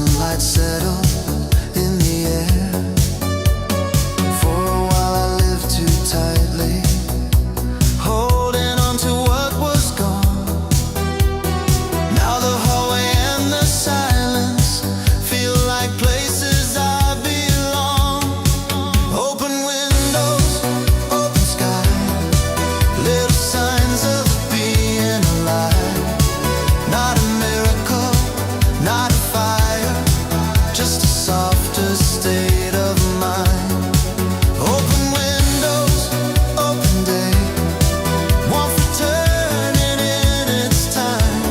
sunlight settled in the air. For a while I lived too tightly, holding on to what was gone. Now the hallway and the silence feel like places I belong. Open windows, open sky, little signs of being alive. Not a miracle, not a fire, just a softer state of mind. Open windows, open day, one for turning in its time.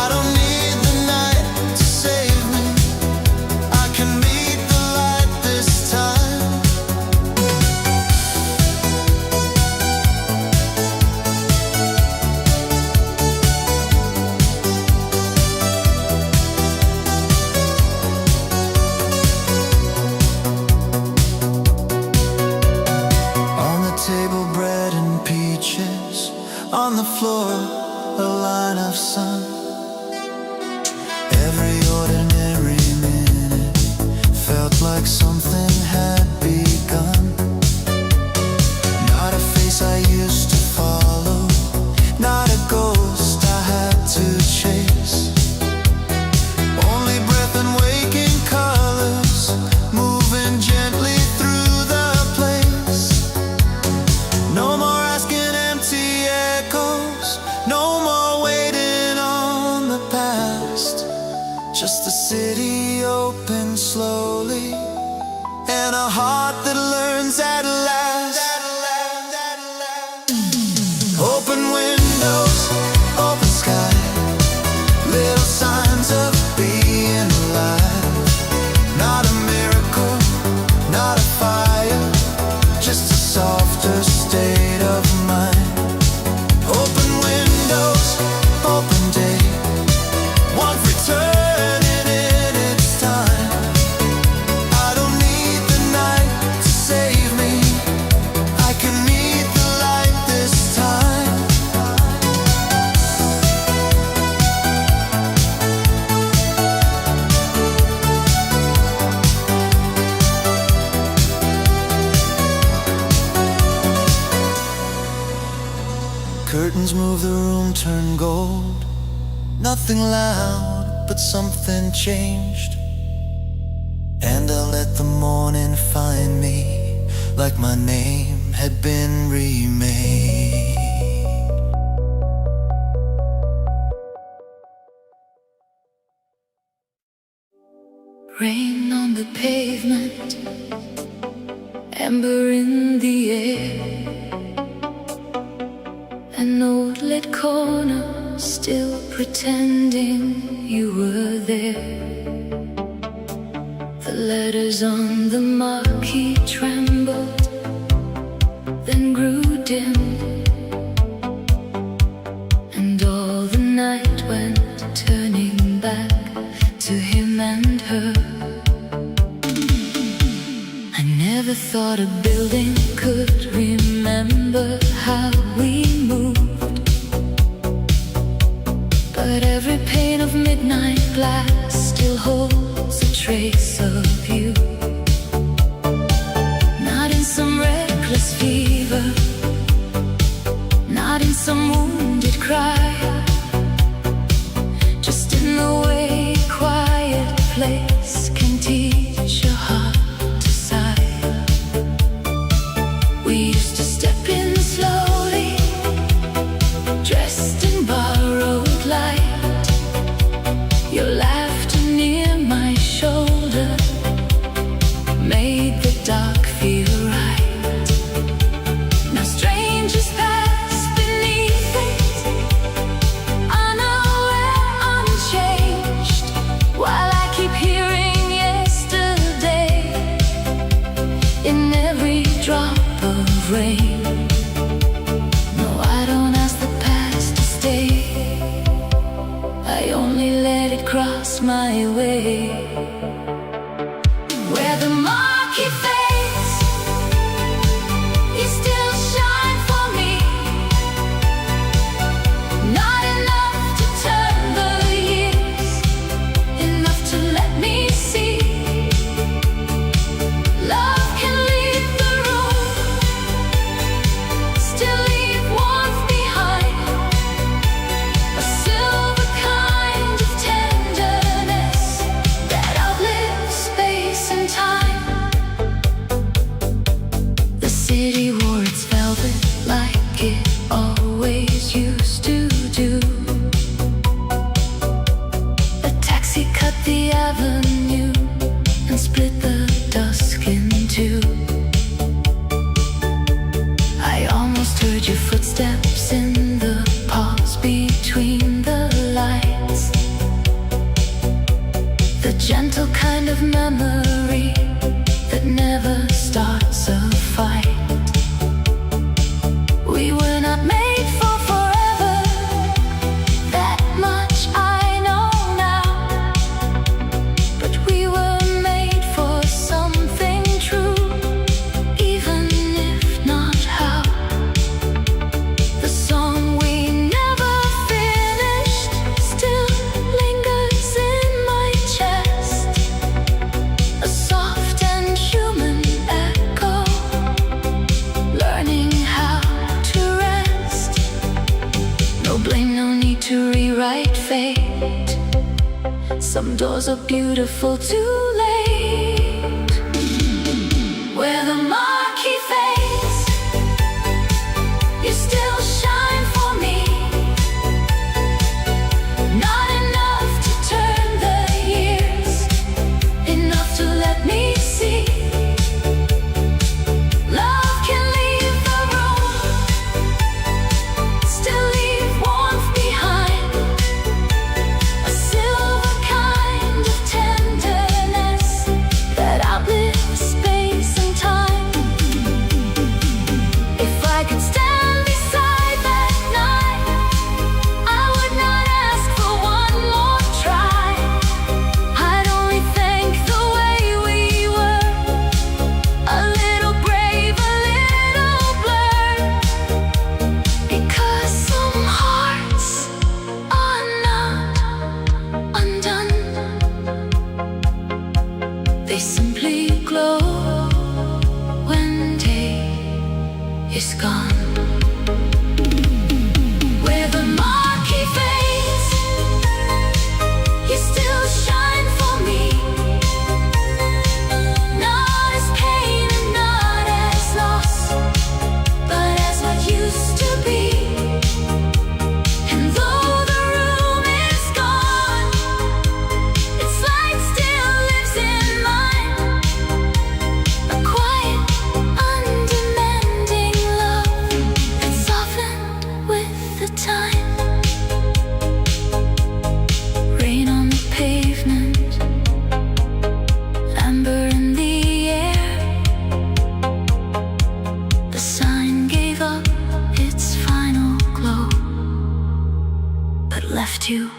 I don't need the night to save me, I can meet the light this time. On the table, bread and peaches. On the floor, a line of sun. Every ordinary minute felt like something had begun. Not a face I used to follow, not a ghost I had to chase. Only breath and waking colors moving gently through the place. No more asking empty echoes, no more waiting on the past. Just a city open slowly, and a heart that learns at last. Open windows, open sky, little signs of being alive. Not a miracle, not a fire, just a softer state of mind. Open windows, open day, one returning in its time. I don't need the night to save me, I can meet the light this time. Curtains move, the room turn gold. Nothing loud, but something changed. And I'll let the morning find me like my name had been remade. Rain on the pavement, amber in the air. An old lit corner, still pretending you were there. The letters on the marquee trembled, then grew dim, and all the night went turning back to him and her. I never thought a building could remember how we moved, but every pane of midnight glass still holds a trace of you. Not in some reckless fever, not in some wounded cry, just in the way a quiet place can teach a heart to sigh. We used to step in slowly, dressed in borrowed light, your laughter near my shoulder made the dark feel right. Now strangers pass beneath it, unaware, unchanged, while I keep hearing kind of memory that never starts a fight. We were not made for forever, that much I know now. But we were made for something true, even if not how. The song we never finished still lingers in my chest, a soft and human echo, learning how to rest. No blame, no need to rewrite fate. Some doors are beautiful too late. Where the marquee fades, you still shine for me. Not enough to turn the years, enough to let me see. Love can leave the room, still leave warmth behind, a silver kind of tenderness that outlives space and time. If I could stand beside that night, I would not ask for one more try. I'd only thank the way we were, a little brave, a little blurred, because some hearts are not undone. They simply glow when day is gone. Where the marquee fades, you still shine for me. Not as pain and not as loss, but as what used to be. And though the room is gone, its light still lives in mine, a quiet, undemanding love that softened with the time. Rain on the pavement, amber in the air. The sign gave up its final glow, but left you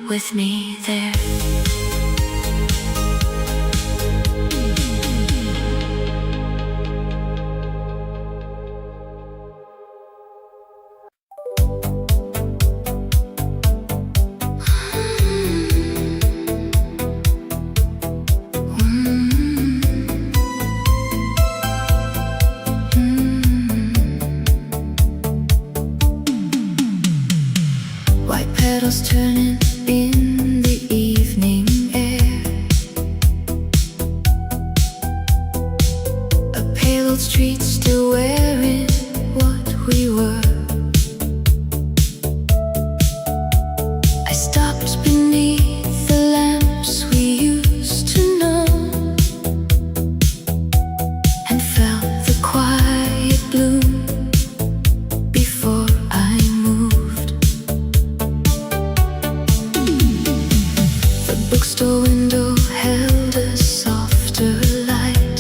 with me there. White petals turning in the evening air, a pale old street still wearing what we were. I stopped beneath the lamps we used to know, and felt the quiet bloom before I moved. The bookstore window held a softer light,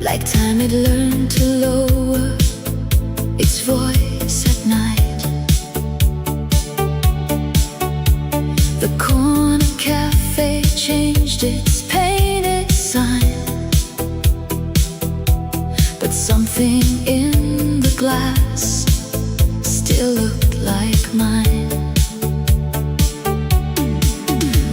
like time had learned to lower its voice at night. The corner cafe changed its painted sign, but something in the glass still looked like mine.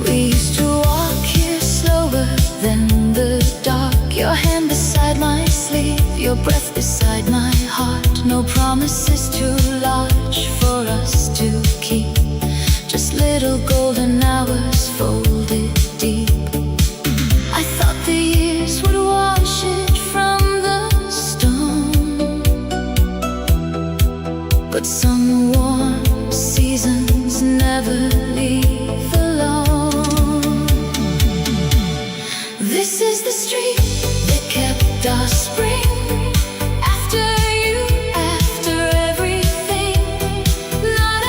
We used to walk here slower than the dark, your hand beside my sleeve, your breath beside my heart. No promises too large for us to keep, just little golden hours folded deep. I thought the years would wash it from the stone, but some warm seasons never leave alone. This is the street that kept our spring. After you, after everything, not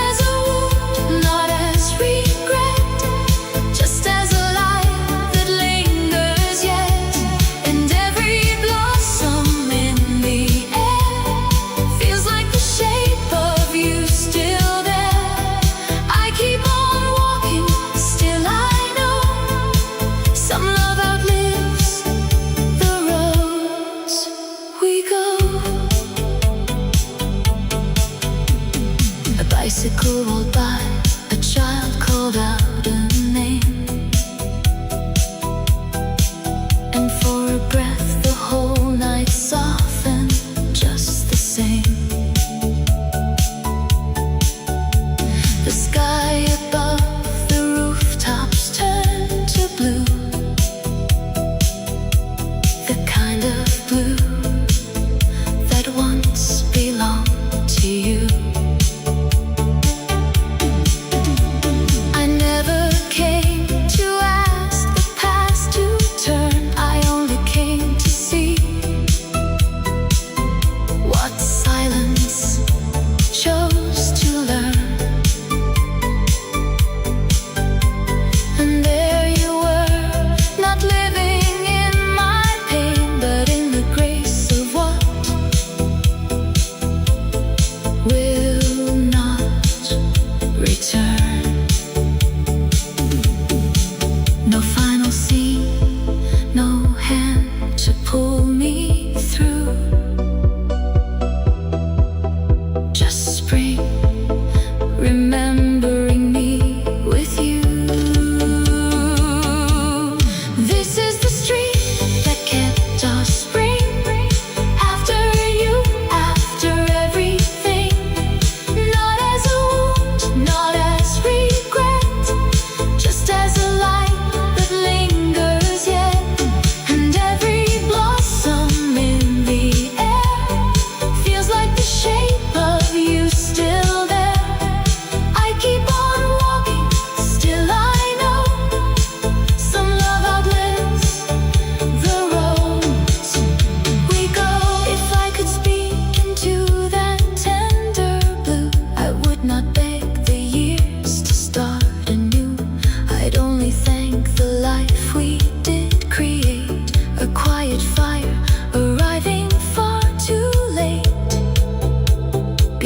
life we did create, a quiet fire arriving far too late.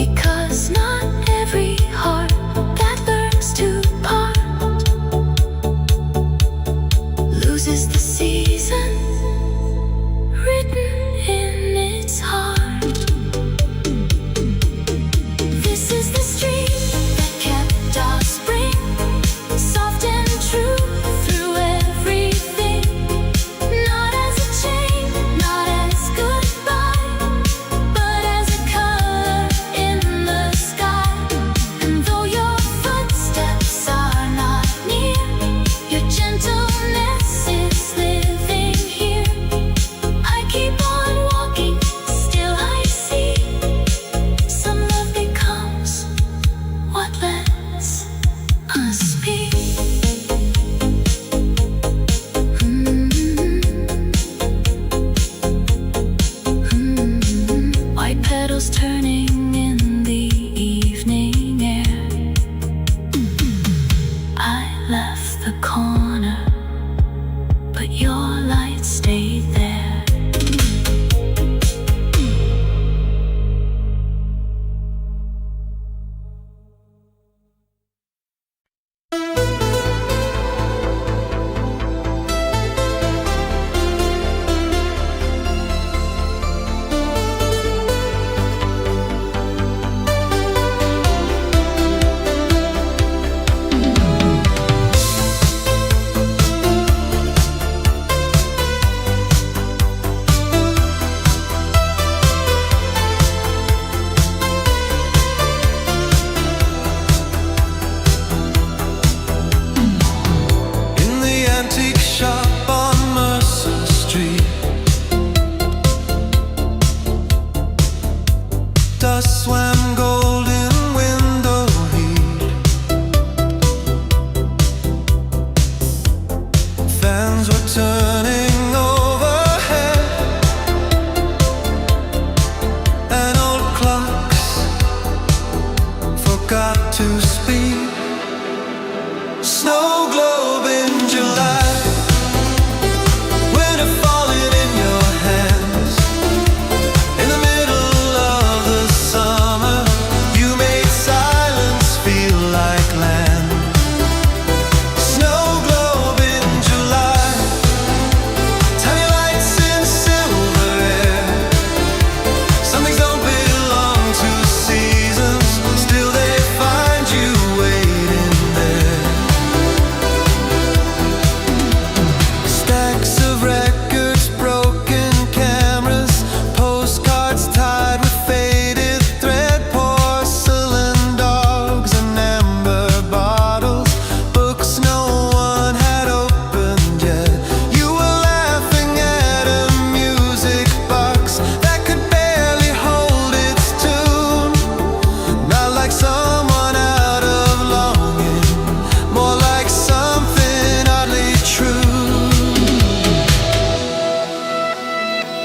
Because not every heart that learns to part loses the season written in its heart. This is the street that kept our spring soft and true through everything. Not as a chain, not as goodbye, but as a color in the sky. And though your footsteps are not near, your gentleness is living here. I keep on walking, still I see some love becomes what lets us be. White petals turning in the evening air. I left the corner, but your light stayed there. In the antique shop on Mercer Street, dust swam golden window heat. Fans were turning overhead, and old clocks forgot to speak. Snow globe in July, winter falling in your hands. In the middle of the summer, you made silence feel like land. Snow globe in July, tiny lights in silver air. Some things don't belong to seasons, still they find you waiting there. Stacks of records, broken cameras, postcards tied with faded thread, porcelain dogs and amber bottles, books no one had opened yet. You were laughing at a music box that could barely hold its tune. Not like someone out of longing, more like something oddly true.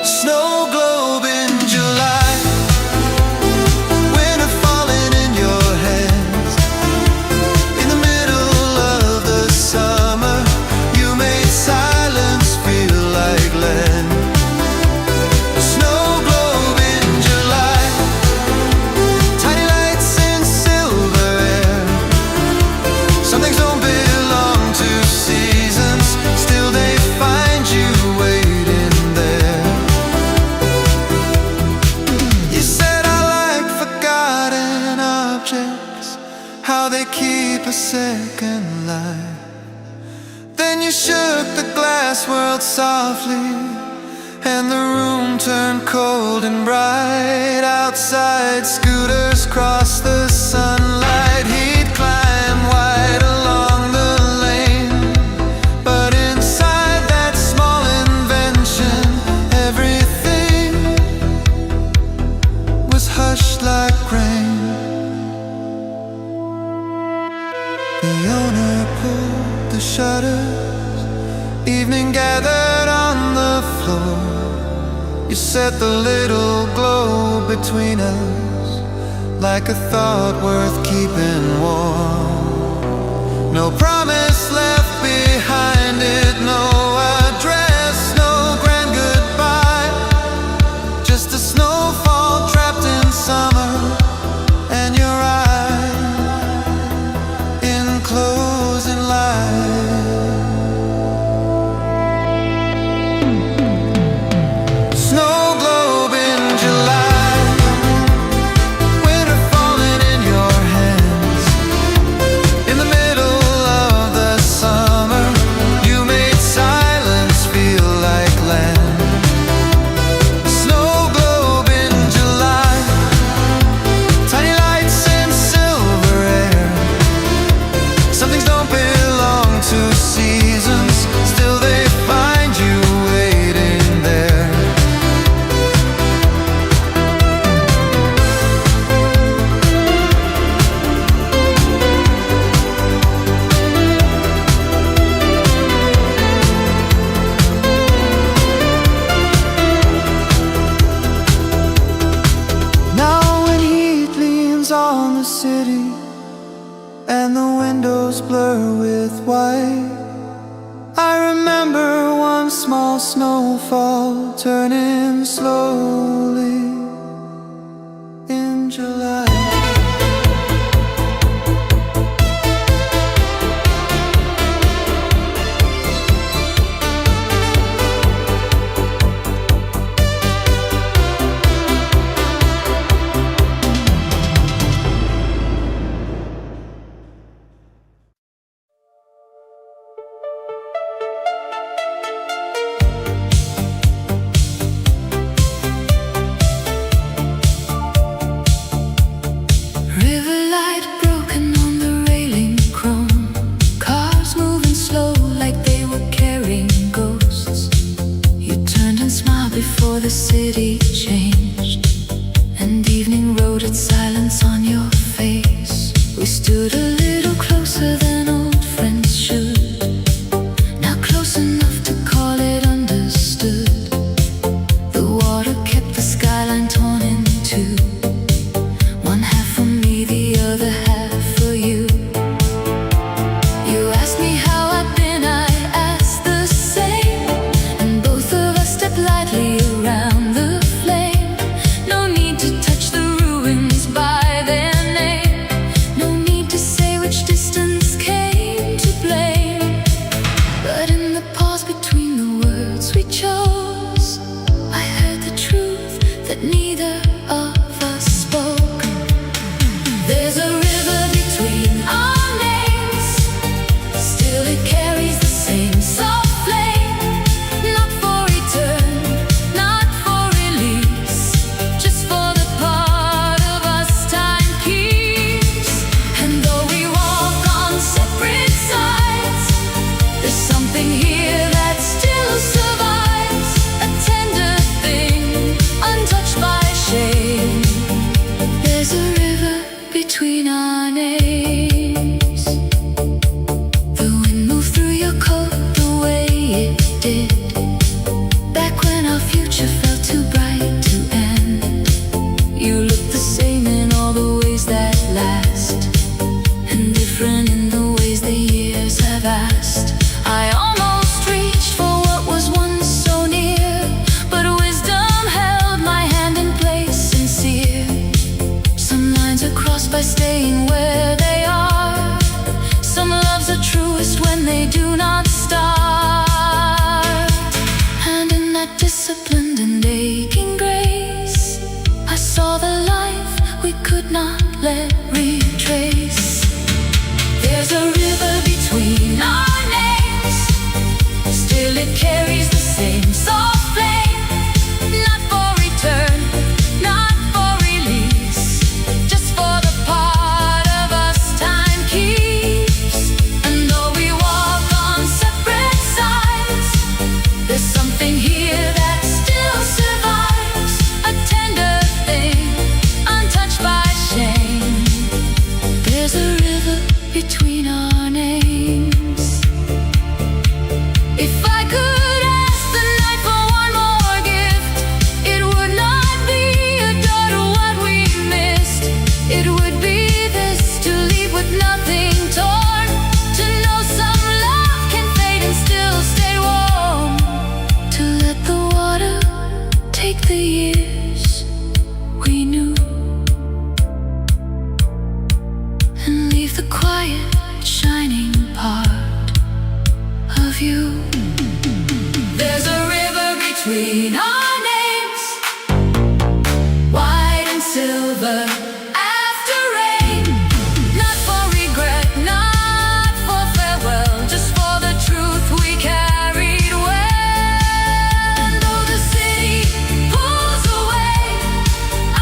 Snow globe in July, winter falling in your hands. In the middle of the summer, you made silence feel like land. Snow globe in July, tiny lights in silver air. Some things don't belong to seasons, still they find you waiting there. You said I like forgotten objects, how they keep a second life. Then you shook the glass world softly, and the room turned cold and bright. Outside, scooters crossed the sunlight. He'd climb wide along the lane, but inside that small invention, everything was hushed like rain. The owner pulled the shutters, evening gathered on the floor. You set the little globe between us, like a thought worth keeping warm. No promise left behind it. small snowfall turning slowly in July. The city changed, and evening rode its silence on your face. We stood a little closer than old friends should, now close enough to call it understood. The water kept the skyline torn in two, one half for me, the other half for you. You asked me how I'd been, I asked the same, and both of us stepped lightly around the flame. No need to touch the ruins by their name, no need to say which distance came to blame. But in the pause between the words we chose, I heard the truth that neither of us spoke. There's a river between our names, still it carries the same soft flame. Not for return, not for release, just for the part of us time keeps. And though we walk on separate sides, there's something here that still survives, a tender thing, untouched by shame. There's a river between our names. The wind moved through your coat the way it did, back when our future felt too bright to end. You look the same in all the ways that last, and different in the ways the years have asked. I almost reached for what was once so near, but wisdom held my hand in place sincere. Some lines are crossed by staying where they are, some loves are truest when they do not start. And in that disciplined and aching grace, I saw the life we could not let retrace. There's a river between our names, still it carries the same soft flame. Not for return, not for release, just for the part of us time keeps. And though we walk on separate sides, there's something here that still survives, a tender thing, untouched by shame. There's a river between our names. If I could ask the night for one more gift, it would not be a daughter what we missed. It would be this, to leave with nothing torn, to know some love can fade and still stay warm, to let the water take the years we knew, and leave the quiet, shining part of you. There's a river between our names, white and silver after rain. Not for regret, not for farewell, just for the truth we carried well. And though the city pulls away,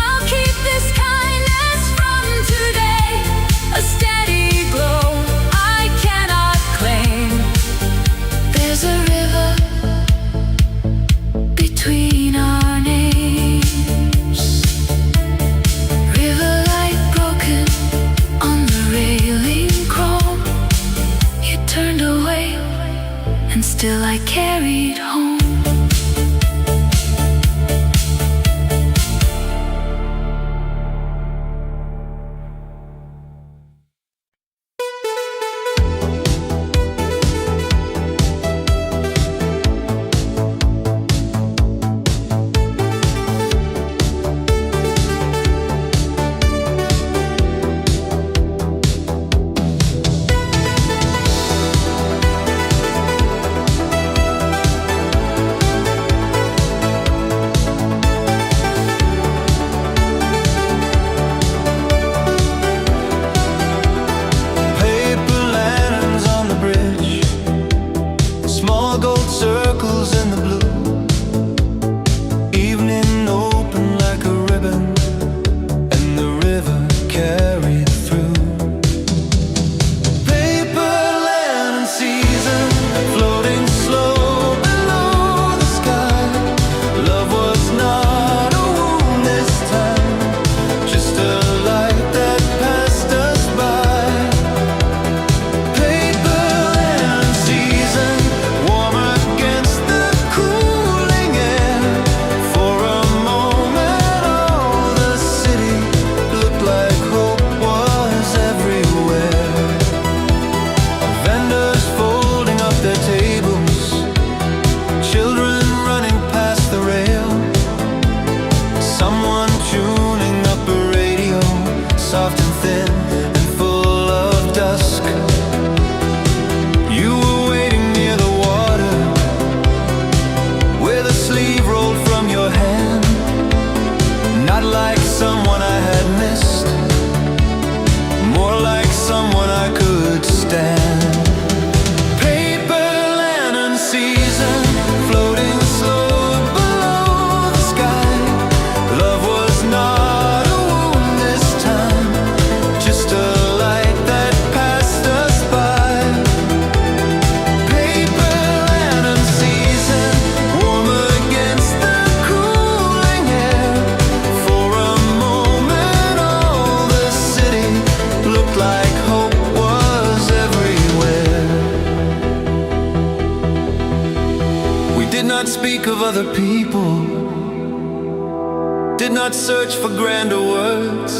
I'll keep this kindness from today, a steady glow I cannot claim. There's a river between our names, river light broken on the railing chrome. You turned away, and still I carried home. Small gold circles in the blue. Evening open like a ribbon, and the river carried through. Paper lantern season, floating slow below the sky. Love was not a wound this time, just a light that passed us by. Paper lantern season, warm against the cooling air. For a moment all the city looked like hope was everywhere. Vendors folding up their tables, children running past the rail. Someone tuning up a radio, soft and thin and full of dusk. You were waiting near the water, with a sleeve rolled from your hand. Not like someone I had missed, more like someone I could stand. Paper lantern season, floating slow below the sky. Love was not a wound this time, just a light that passed us by. Paper lantern season, warm against the cooling air. For a moment all the city looked like hope was everywhere. We did not speak of other people, did not search for grander words,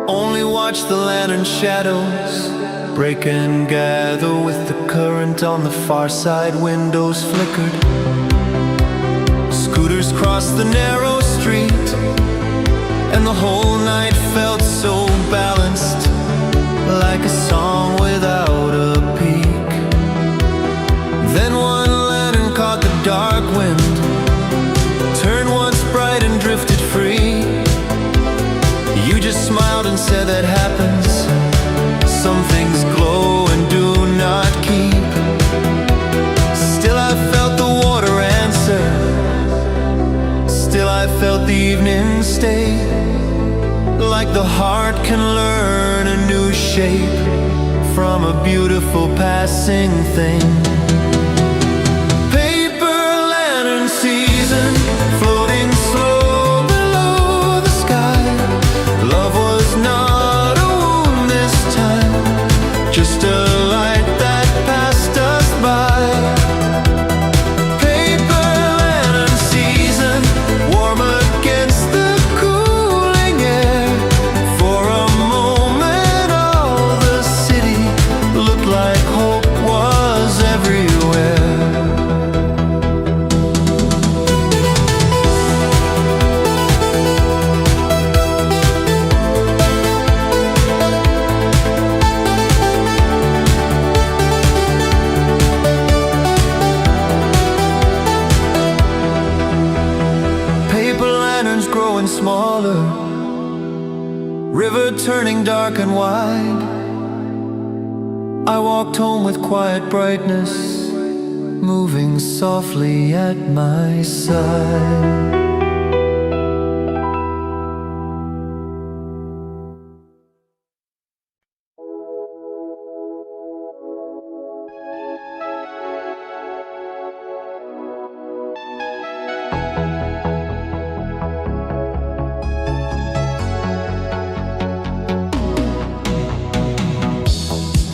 only watched the lantern shadows break and gather with the current on the far side. Windows flickered, scooters crossed the narrow street, and the whole night felt so balanced, like a song without a peak. Then one lantern caught the dark wind, turned once bright and drifted free. You just smiled and said that happens. Some things glow and do not keep. Still I felt the water answer, still I felt the evening stay. Like the heart can learn a new shape from a beautiful passing thing. Paper lantern season, floating slow below the sky. Love was not a wound this time, just a light that passed us by. Paper lantern season, warm against the cooling air. For a moment all the city looked like hope was everywhere. Paper lanterns growing smaller, river turning dark and wide. I walked home with quiet brightness, moving softly at my side.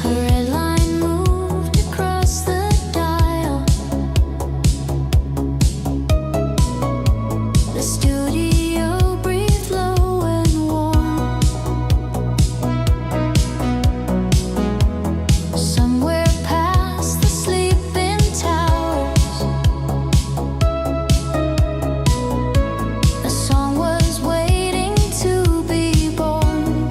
A red line moved across the dial. The studio breathed low and warm. Somewhere past the sleeping towers, a song was waiting to be born.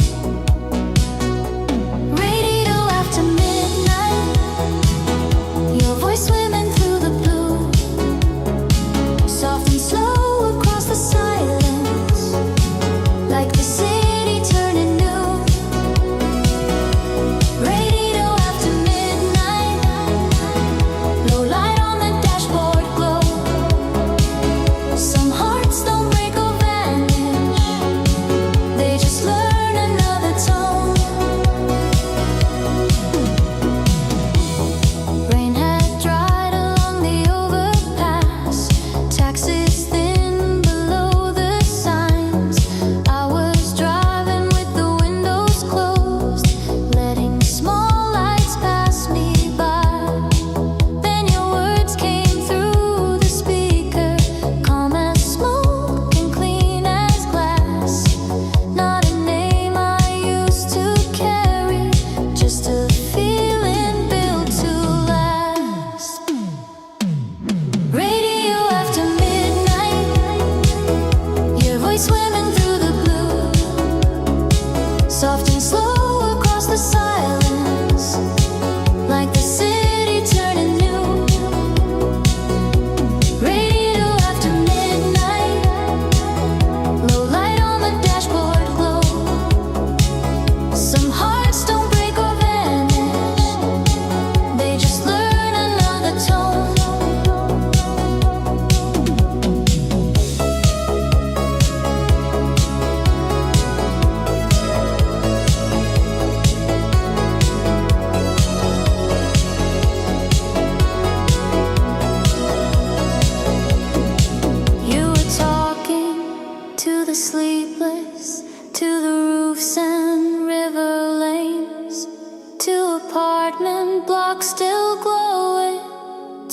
Radio after midnight, your voice swimming through the blue, soft and slow across the silence, like the city turning new. Radio after midnight,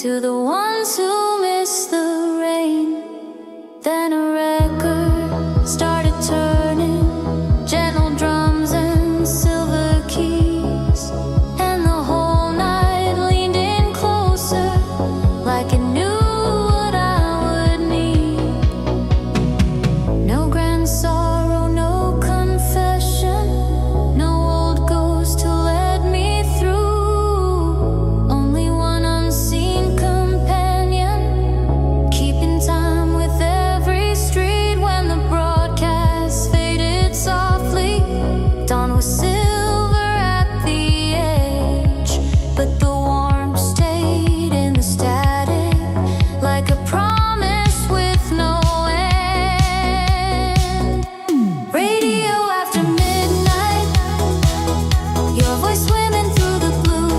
To the ones who miss the rain. Then a record started turning, gentle drums and silver keys, and the whole night leaned in closer, like it knew what I would need. No grand sorrow, no confession, no old ghost to let me through. Only one unseen companion, keeping time with every street. When the broadcast faded softly, dawn was silver at the edge, but the warmth stayed in the static, like a promise with no end. Radio after midnight, your voice swimming through the blue,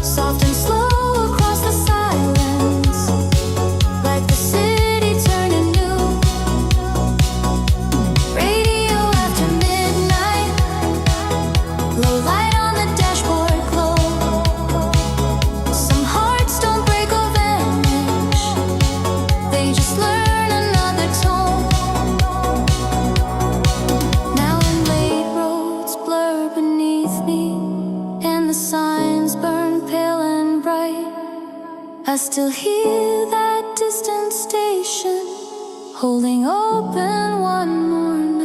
soft and slow across the silence, like the city turning new. Radio after midnight, low light on the dashboard glow. Some hearts don't break or vanish, they just learn another tone. Now when late roads blur beneath me and the signs burn pale and bright, I still hear that distant station holding open one more night.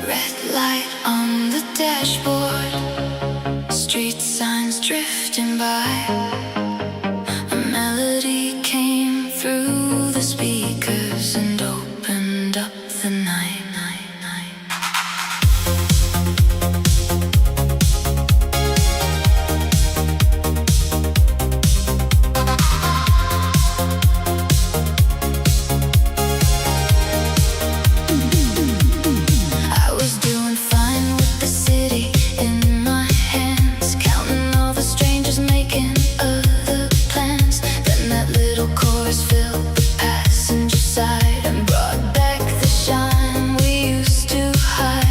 Red light on the dashboard, street signs drifting by. A melody came through the speakers and opened up the night. I was doing fine with the city in my hands, counting all the strangers making other plans. Then that little chorus filled the passenger side and brought back the shine we used to hide.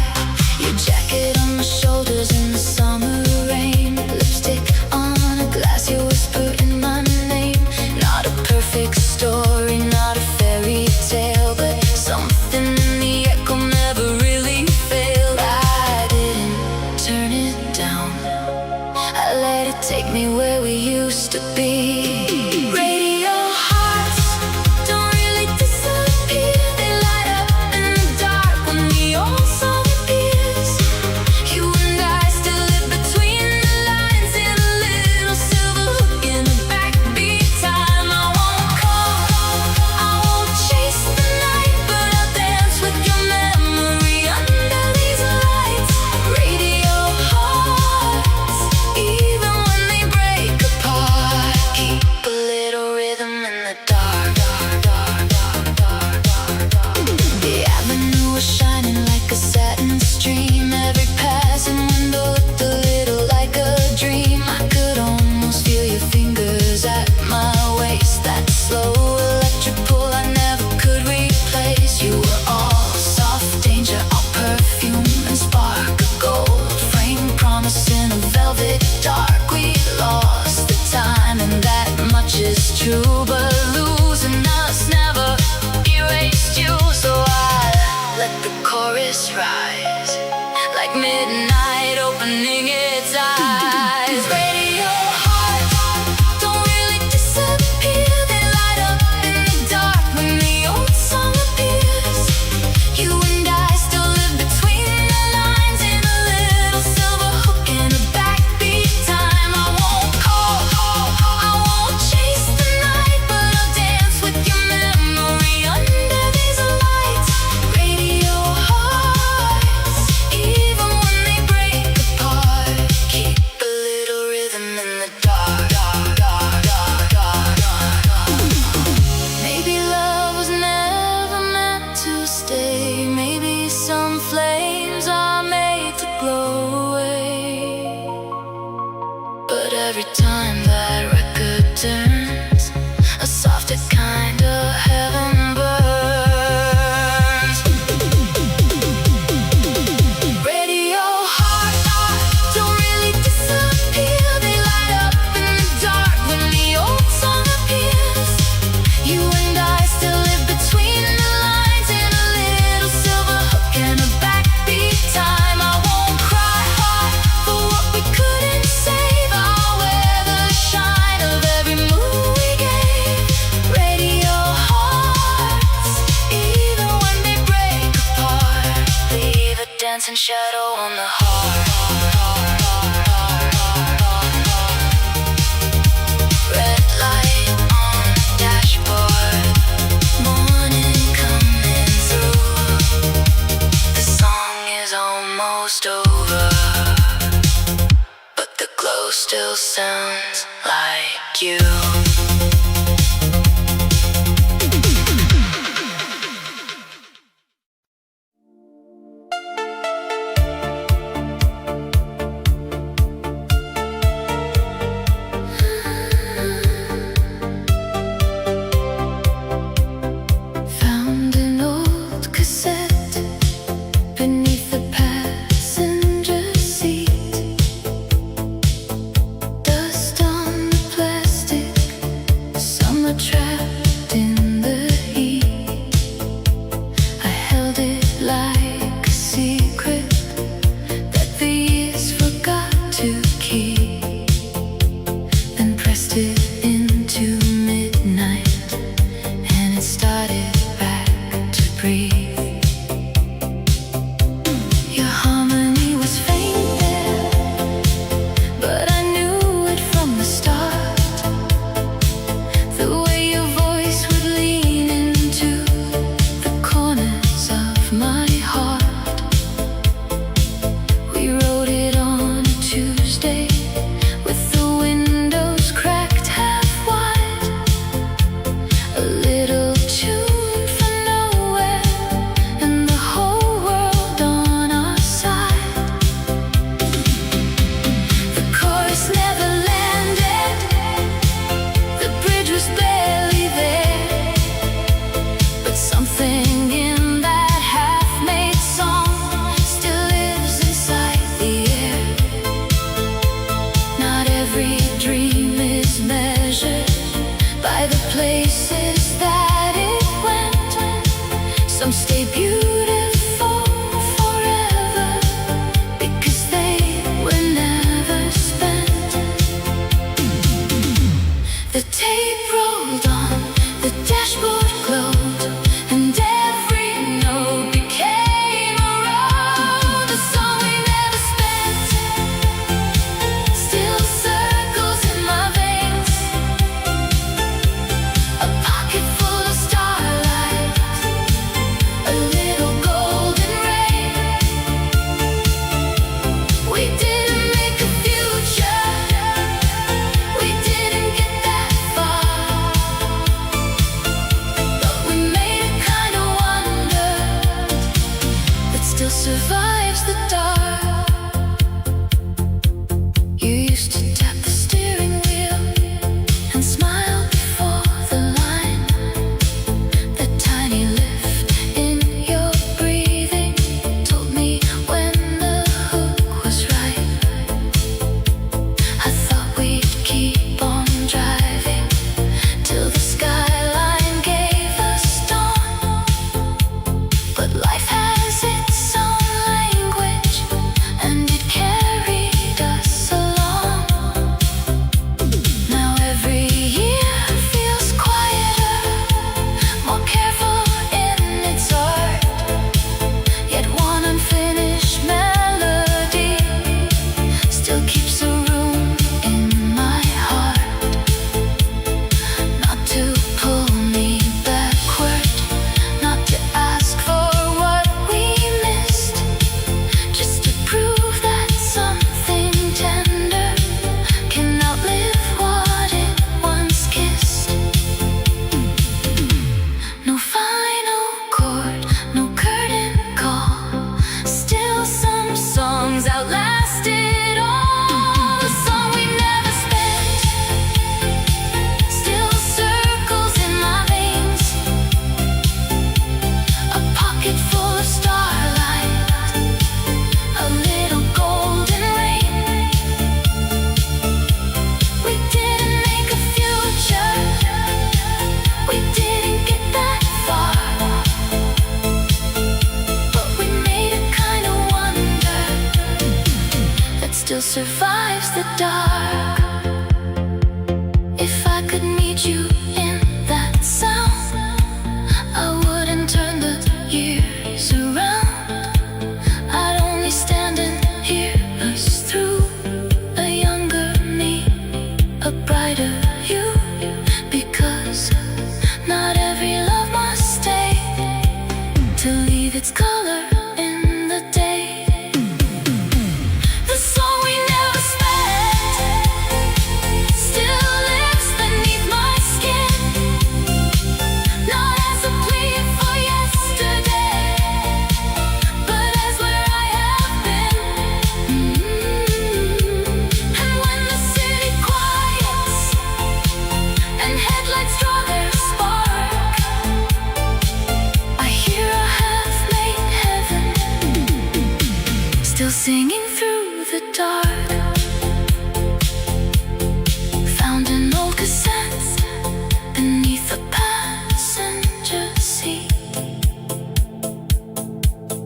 Your jacket on my shoulders in the summer rain, lipstick on a glass, you whisper in my name. Not a perfect story, not a fairy tale, but something in the echo never really failed. I didn't turn it down, I let it take me where we used to be. Radio hearts don't really disappear, they light up in the dark when the old song appears. You and I still live between the lines in a little silver hook in a backbeat time. I won't call, I won't chase the night, but I'll dance with your memory under these lights. Radio hearts, even when they break apart, keep a little rhythm in the dark. The avenue was shining like a satin stream, every passing window looked a little like a dream. I could almost feel your fingers at my waist, that slow electric pull I never could replace. You were all soft danger, all perfume and spark, a gold frame promise in a velvet dark. We lost the time and that much is true, but losing us never erased you. So I let the chorus rise, like midnight opening its eyes. Radio hearts don't really disappear, they light up in the dark when the old song appears. You and I still live between the lines in a little silver hook in a backbeat time. I won't call, I won't chase the night, but I'll dance with your memory under these lights. Radio hearts, even when they break shadow on the heart. Red light on dashboard. Morning coming through. The song is almost over, but the glow still sounds like you. Some stay beautiful forever because they were never spent. The tape rolled on, the dashboard glowed, and every note became a road. The song we never spent still circles in my veins. A pocket full of starlight, a little golden rain. We didn't make a future, we didn't get that far, but we made a kind of wonder that still survives the dark. You used to tap the steering wheel and smile before the line. That tiny lift in your breathing told me when the hook was right. I thought we'd keep on driving till the skyline gave us dawn, but life has its own language and it carried us along. Now every year feels quieter, more careful in its art, yet one unfinished melody still keeps a room in my heart. Not to pull me backward, not to ask for what we missed, just to prove that something tender can outlive what it once kissed. No final chord, no curtain call, still some songs outlasted all. The song we never spent still circles in my veins. A pocket full of starlight, a little golden rain. We didn't make a future, we didn't get that far, but we made a kind of wonder that still survives the dark. If I could meet you in that sound, I wouldn't turn the years around. I'd only its color in the day. The song we never spent still lives beneath my skin, not as a plea for yesterday, but as where I have been. And when the city quiets and headlights draw their spark, I hear a half-made heaven still singing through the dark. Found an old cassette beneath the passenger seat.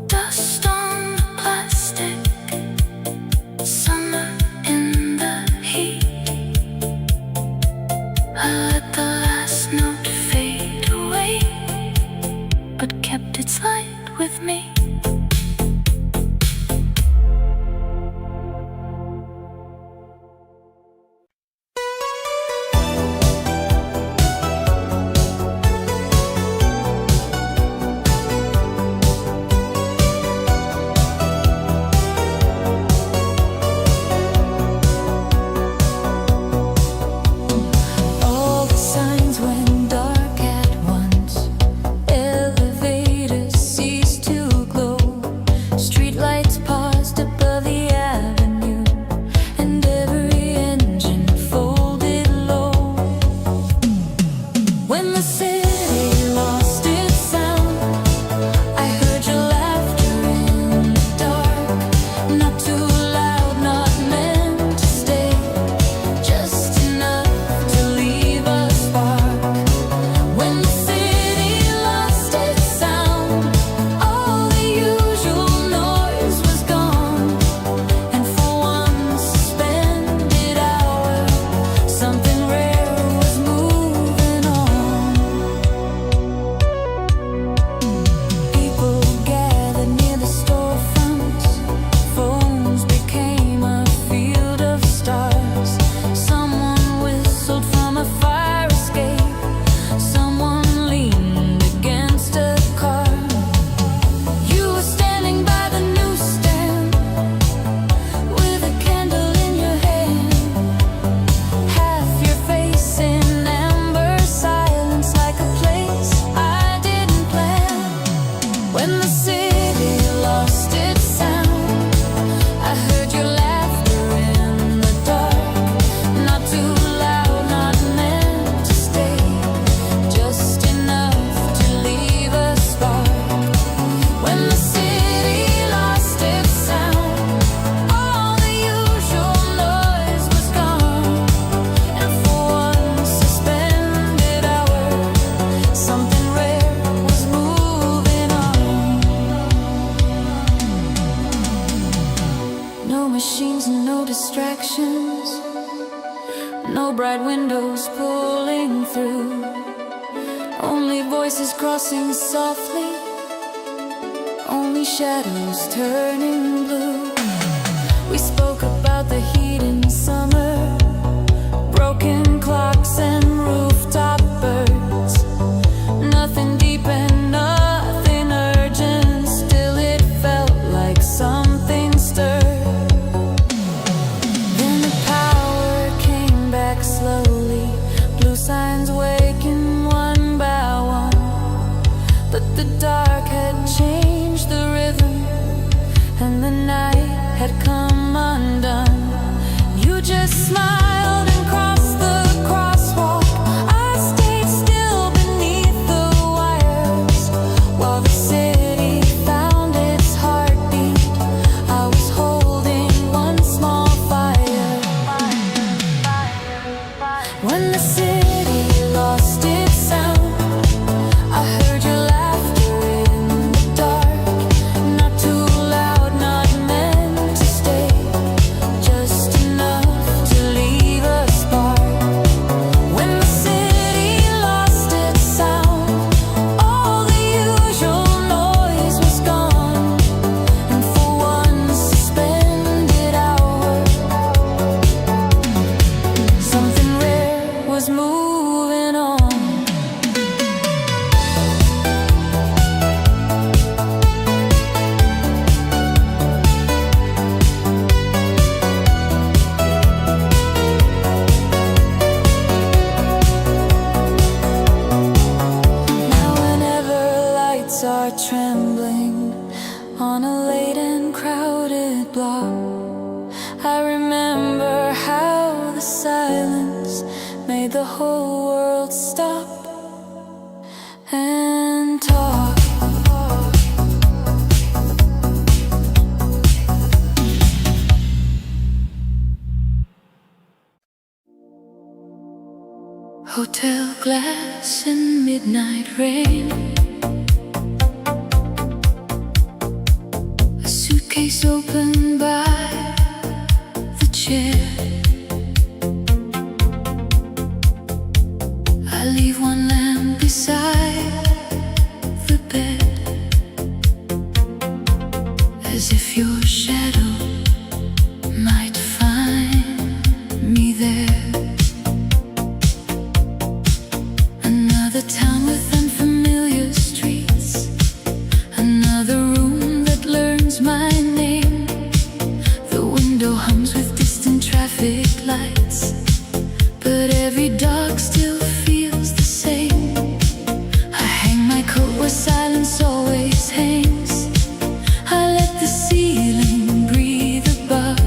Dust on the plastic, summer in the heat. I let the last note fade away, but kept its light with me. All the signs went dark at once. Elevators ceased to glow. Streetlights paused above the avenue, and every engine folded low. When the city lost its sound, I heard your laughter in the dark. Not too loud, not meant to stay, just enough to leave a spark. When the city lost its sound, all the usual noise was gone, and for one suspended hour, something rare was moving on. People gathered near the storefronts. Phones became a field of stars. Someone whistled from a fire escape. Someone leaned against a car. You were standing by the newsstand with a candle in your hand, half your face in amber silence, like a place I didn't plan. When the city lost its sound, I heard your laughter in the dark. Not too loud, not meant to stay, just enough to leave a spark. When the city lost its sound, all the usual noise was gone, and for one suspended hour, something rare was moving on. No machines, no distractions, no bright windows pulling through, only voices crossing softly, only shadows turning blue. We spoke about the heat in summer, broken clocks and rooftop birds. Nothing deep and nothing urgent, still it felt like something stirred. Then the power came back slowly, blue signs waking one by one. But the dark had changed the rhythm, and the night had come undone. You just smiled and crossed the crosswalk. I stayed still beneath the wires while the city found its heartbeat. I was holding one small fire. When the city lost its sound, I heard your laughter in the dark. Not too loud, not meant to stay, just enough to leave whole world stop and talk. Hotel glass and midnight rain, a suitcase open by the chair. I leave one lamp beside the bed, as if your shadow might find me there. Another town with unfamiliar streets, another room that learns my name. The window hums with distant traffic lights, but every dark still feels the same. I hang my coat where silence always hangs. I let the ceiling breathe above,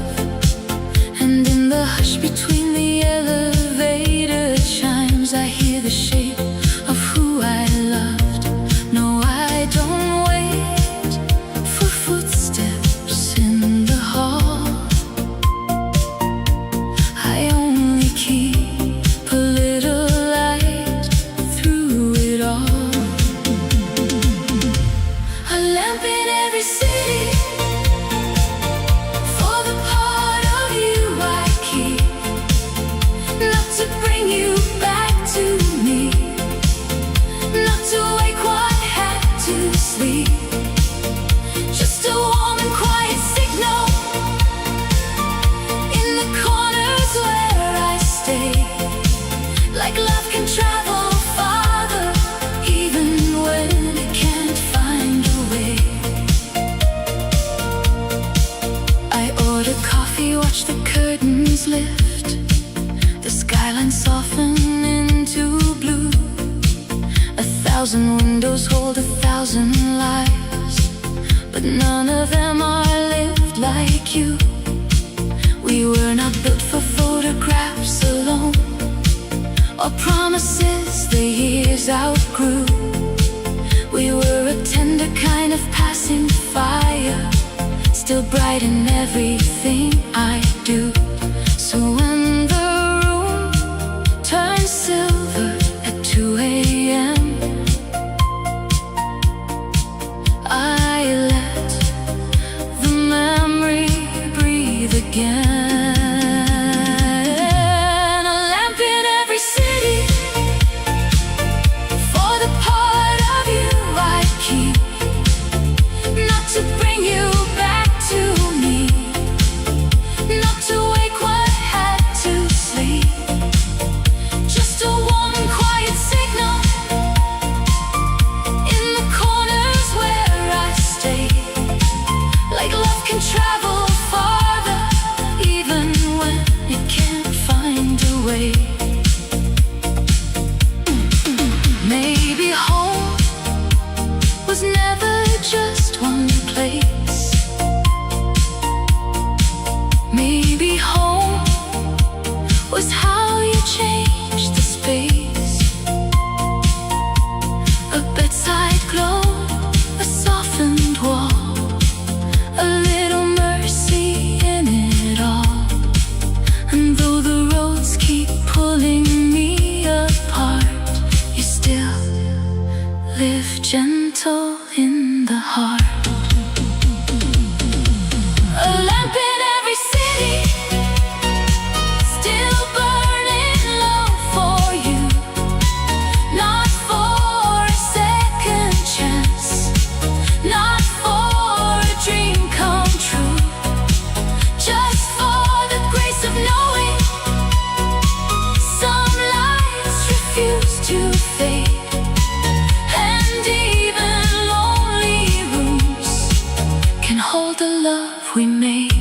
and in the hush between the elevator chimes, I hear the shape of who I loved. No, I don't wait for footsteps in the hall. I only keep a little light through it all. A lamp in every city for the part of you I keep, not to bring you back to me, not to wake what had to sleep. Just a warm and quiet signal in the corners where I stay. Like love can travel farther, even when it can't find a way. I order coffee, watch the curtains lift, the skyline soften into blue. 1,000 windows hold 1,000 lives, but none of them are lived like you. We were not built for photographs alone, or promises the years outgrew. We were a tender kind of passing fire, still bright in everything I do. So when the room turns silver at 2 a.m., I let the memory breathe again. A lamp in every city for the part of you I keep, not to bring you back to me, not to wake what had to sleep. Just a warm and quiet signal in the corners where I stay. Like love can travel farther, even when it can't find a way. Maybe home was never just one place. Maybe home was how you changed the space. A bedside glow, a softened wall, a little mercy in it all. And though the roads keep pulling me apart, you still live gentle in the heart. A lamp in every city, still burning low for you, not for a second chance, not for a dream come true, just for the grace of knowing some lights refuse to fade, and even lonely rooms can hold the love we made.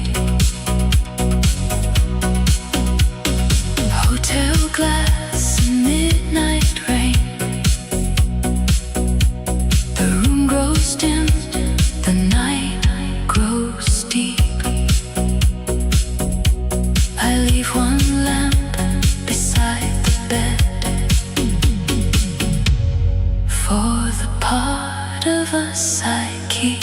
out of a psyche.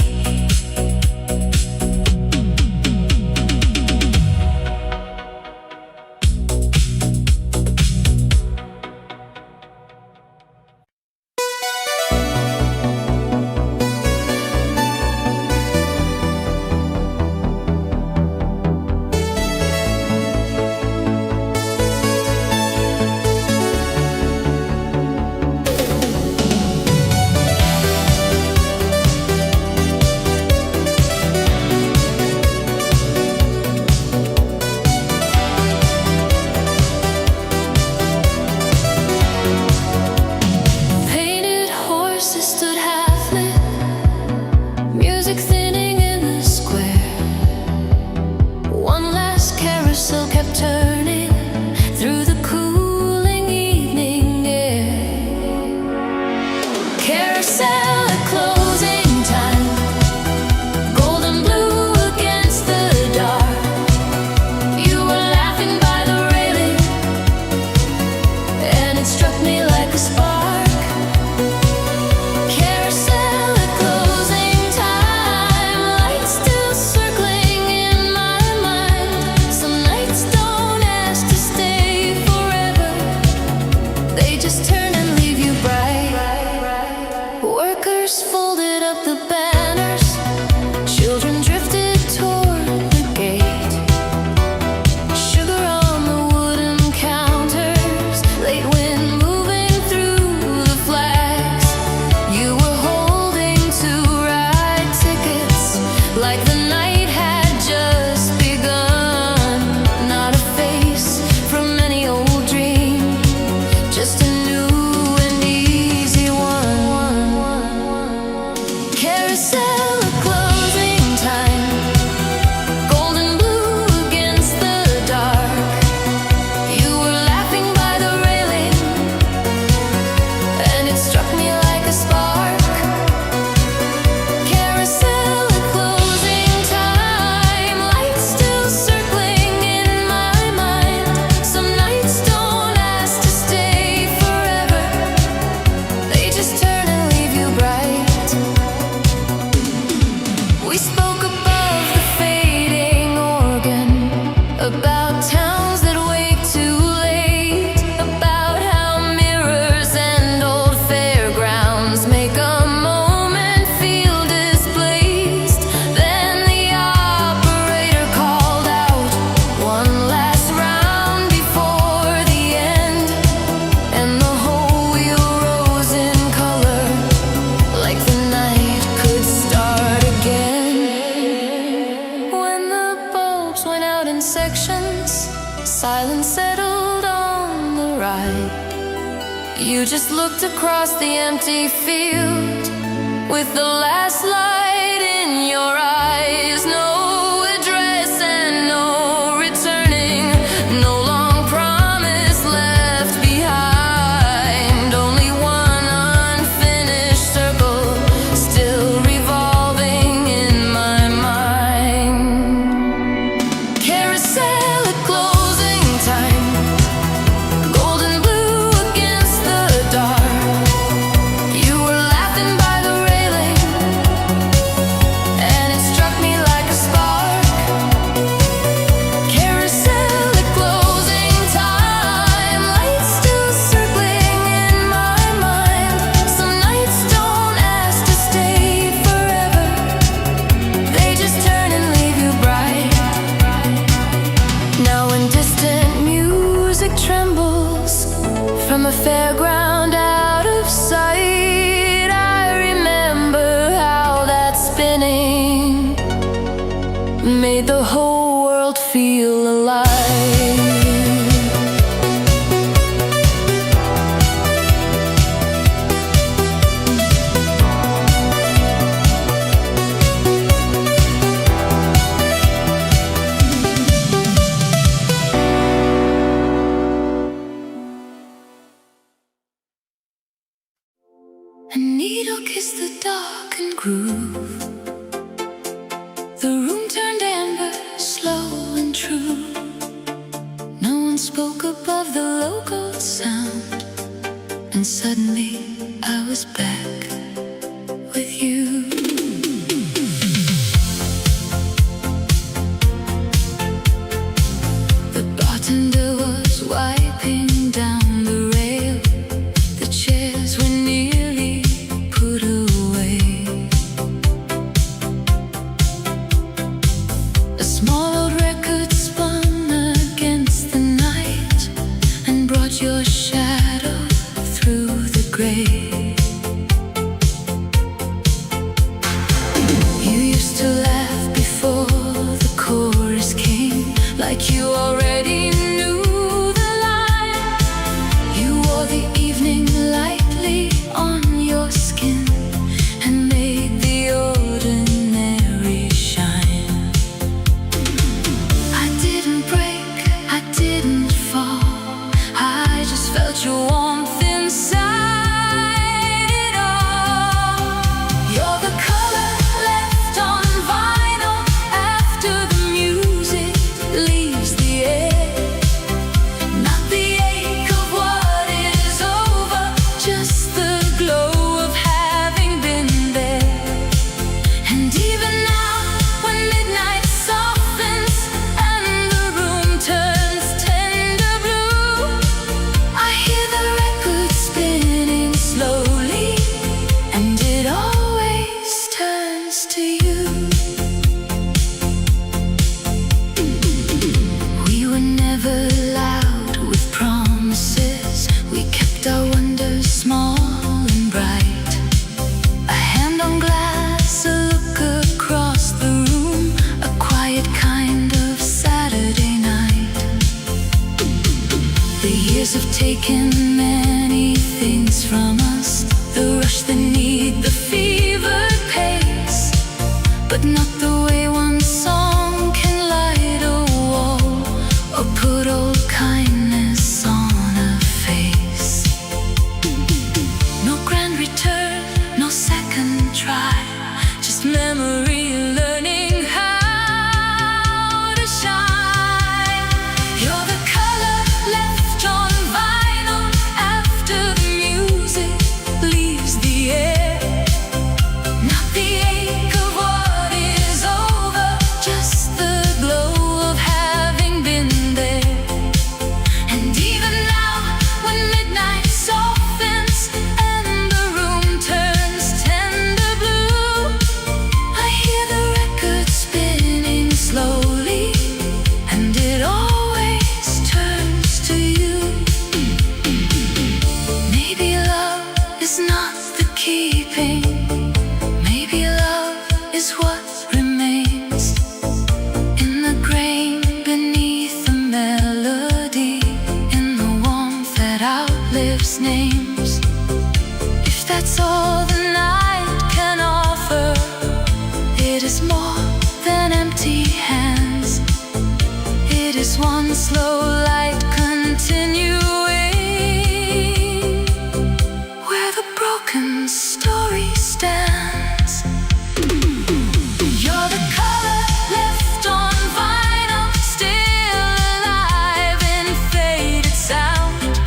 Silence settled on the ride. You just looked across the empty field with the last light in your eyes. No address and no returning. No long promise left behind. Only one unfinished circle still revolving in my mind. Carousel at closing time. Golden blue against the dark. You were laughing by the railing, and it struck me like a spark. Carousel at closing time. Lights still circling in my mind. Some nights don't ask to stay forever. They just turn and leave you bright. Now when distant music trembles from a fairground out of sight, I remember how that spinning made the whole world feel alive. A needle kissed the darkened groove. The room turned amber, slow and true. No one spoke above the local sound, and suddenly I was back with you. The bartender was wiping down the rail. The chairs were nearly put away. A small old record spun against the night and brought your shadow through the gray. You used to laugh before the chorus came, like you already knew the line. You wore the evening lightly on your skin and made the ordinary shine. I didn't break, I didn't fall, I just felt your warmth inside it all. You're the color left on vinyl after the music leaves the air. Not the ache of what is over, just the glow of having been there. And even now, when midnight softens and the room turns tender blue, I hear the record spinning slowly, and it always turns to you. We were never loud with promises. We kept our wonders small and bright. A hand on glass, a look across the room, a quiet kind of Saturday night. The years have taken many things from us, the rush, the need, the fevered pace, but not the way one song can light a wall or put old kindness on a face. No grand return, no second try, just memory learning how to shine. You're the color left on vinyl after the music leaves the air. Not the ache of what is over, just the glow of having been there. And even now, when midnight softens and the room turns tender blue, I hear the record spinning slowly, and it always turns to you. Maybe love is not the keeping, maybe love is what remains in the grain beneath the melody, in the warmth that outlives names. If that's all the night can offer, it is more than empty hands. It is one slow light continuing, where the broken story stands. You're the color left on vinyl, still alive in faded sound.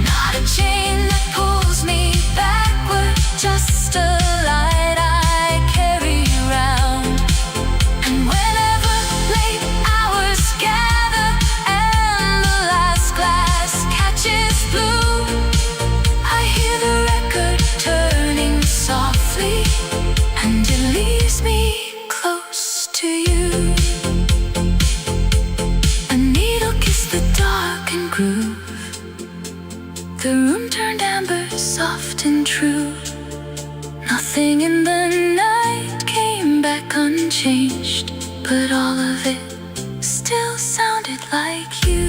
Not a chain that pulls me backward, just a light I carry around. And whenever late hours gather and the last glass catches blue, I hear the record turning softly, and it leaves me close to you. A needle kissed the darkened groove. The room turned amber, soft and true. Nothing in the night came back unchanged, but all of it still sounded like you.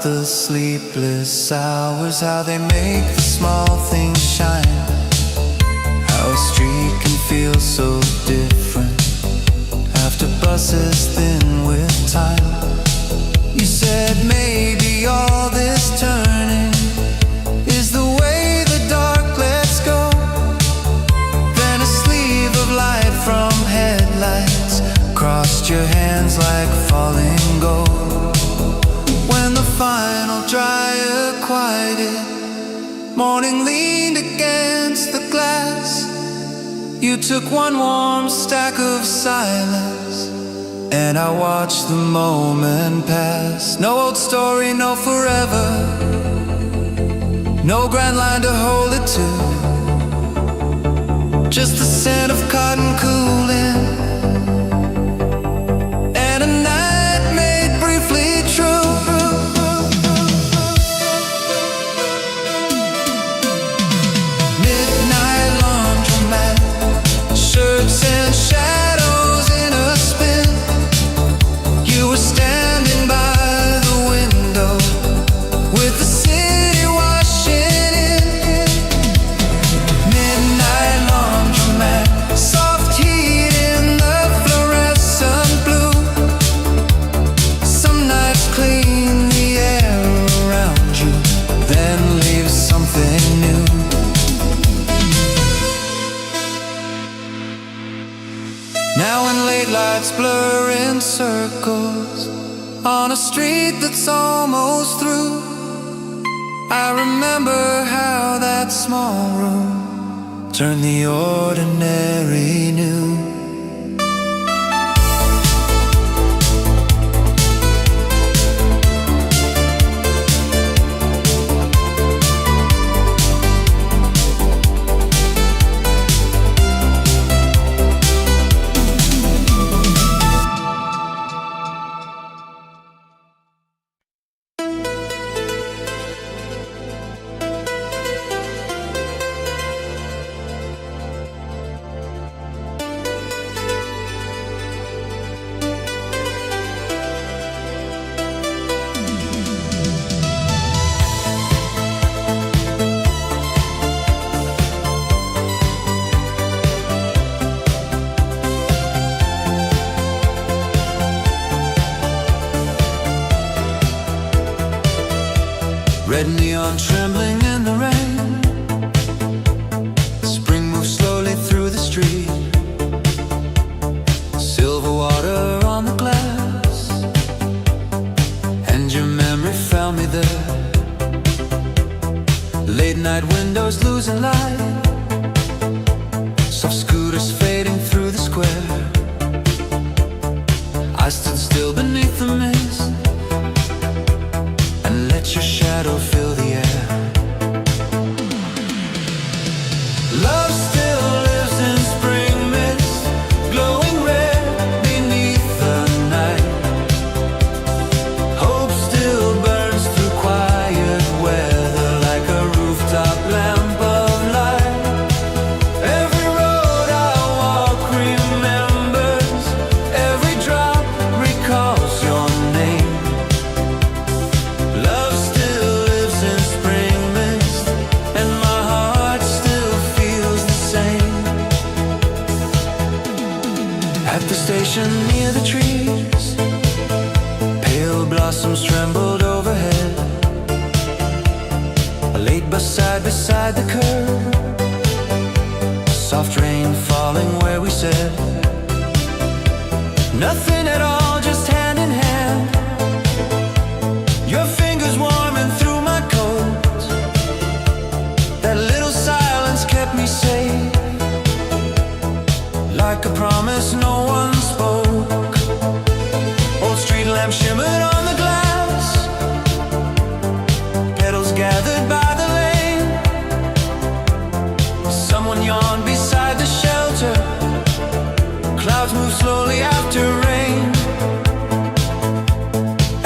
the sleepless hours, how they make the small things shine. How a street can feel so different after buses thin with time. You said maybe all this turning is the way the dark lets go. Then a sleeve of light from headlights crossed your hands like falling gold. When the final dryer quieted, morning leaned against the glass. You took one warm stack of silence, and I watched the moment pass. No old story, no forever, no grand line to hold it to. Just the scent of cotton cooling, and a night made briefly true. Midnight laundromat, shirts and shadows in a spin. You were standing by the window with the city washing in. Midnight laundromat, soft heat in the fluorescent blue. Some nights clean the air around you, then leave something new. Now when late lights blur in circles on a street that's almost through, I remember how that small room turned the ordinary new. Red neon trembling in the rain. Spring moves slowly through the street. Silver water on the glass, and your memory found me there. Late night windows losing light, soft scooters fading through the square. I stood still beneath the mist and let your shadow fill the air. Love still lives in spring mist, glowing red beneath the night. Hope still burns through quiet weather like a rooftop lamp of light. Every road I walk remembers, every drop recalls your name. Love still lives in spring mist, and my heart still feels the same. At the station near the trees, pale blossoms trembled overhead. I laid beside the curb, soft rain falling where we said nothing at all, just hand in hand. Your fingers warming through my coat, that little silence kept me safe, like a promise no one spoke. Old street lamp shimmered on the glass, petals gathered by the lane. Someone yawned beside the shelter, clouds move slowly after rain.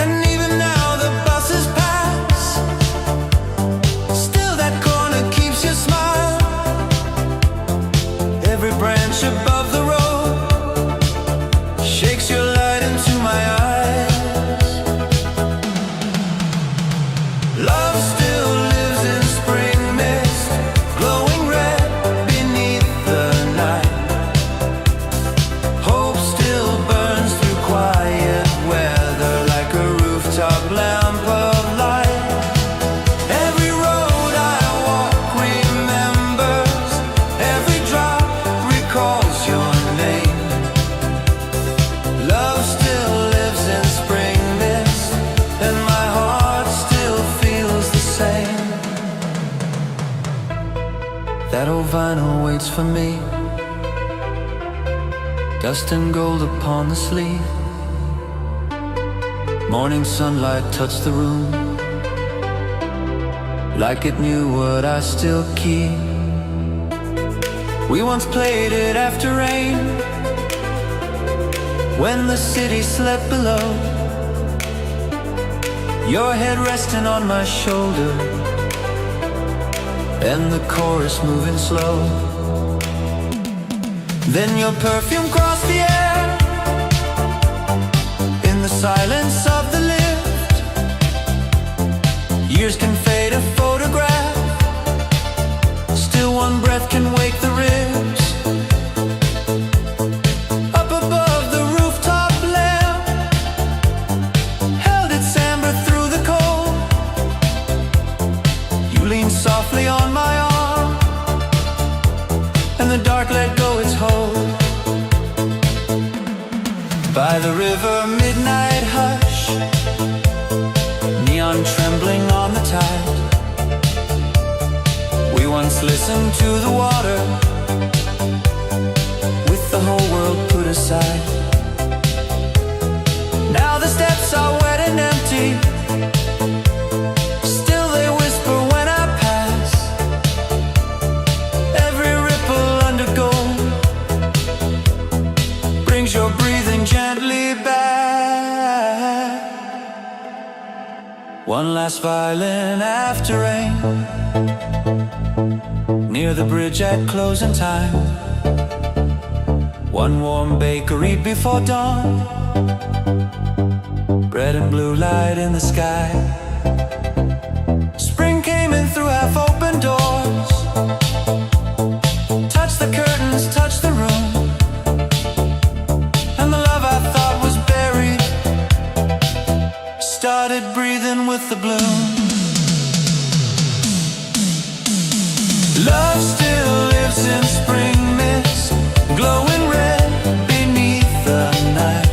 And even now the buses pass, still that corner keeps your smile. Every branch above the road That old vinyl waits for me, dust and gold upon the sleeve. Morning sunlight touched the room, like it knew what I still keep. We once played it after rain, when the city slept below, your head resting on my shoulder, and the chorus moving slow. Then your perfume crossed the air, in the silence of the lift. Years can fade a photograph, still one breath can wake the ribs. Up above the rooftop lamp held its amber through the cold. You leaned softly on my arm, and the dark let go its hold. By the river, midnight hush, neon trembling on the tide. We once listened to the water, with the whole world put aside. Now the steps are wet and empty, still they whisper when I pass. Every ripple undergo brings your breathing gently back. One last violin after rain, near the bridge at closing time. One warm bakery before dawn, red and blue light in the sky. Spring came in through half-open doors, touched the curtains, touched the room, and the love I thought was buried started breathing with the bloom. Love still lives in spring mist, glowing red beneath the night.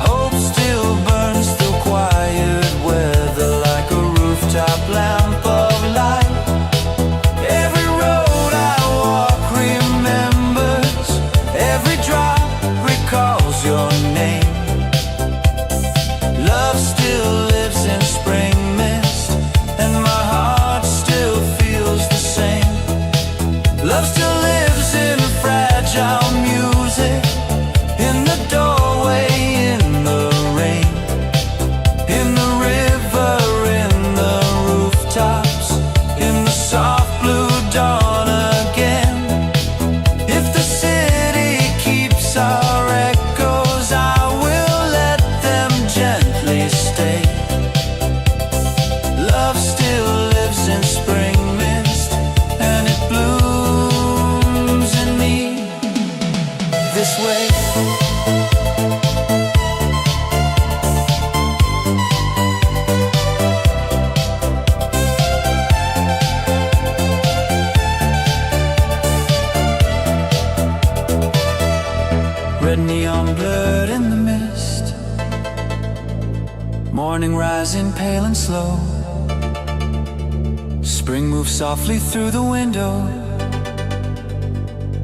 Hope still burns through quiet weather, like a rooftop lamp of light. Every road I walk remembers, every drop recalls your name. Love still lives in spring mist, and my heart still feels the same. Love still lives in fragile music, in the doorway, in the rain, in the river, in the rooftops, in the soft blue dawn again. If the city keeps our echoes, I will let them gently stay. Love still lives in spring mist, and it blooms in me this way. Red neon blurred in the mist, morning rising pale and slow. Spring moves softly through the window,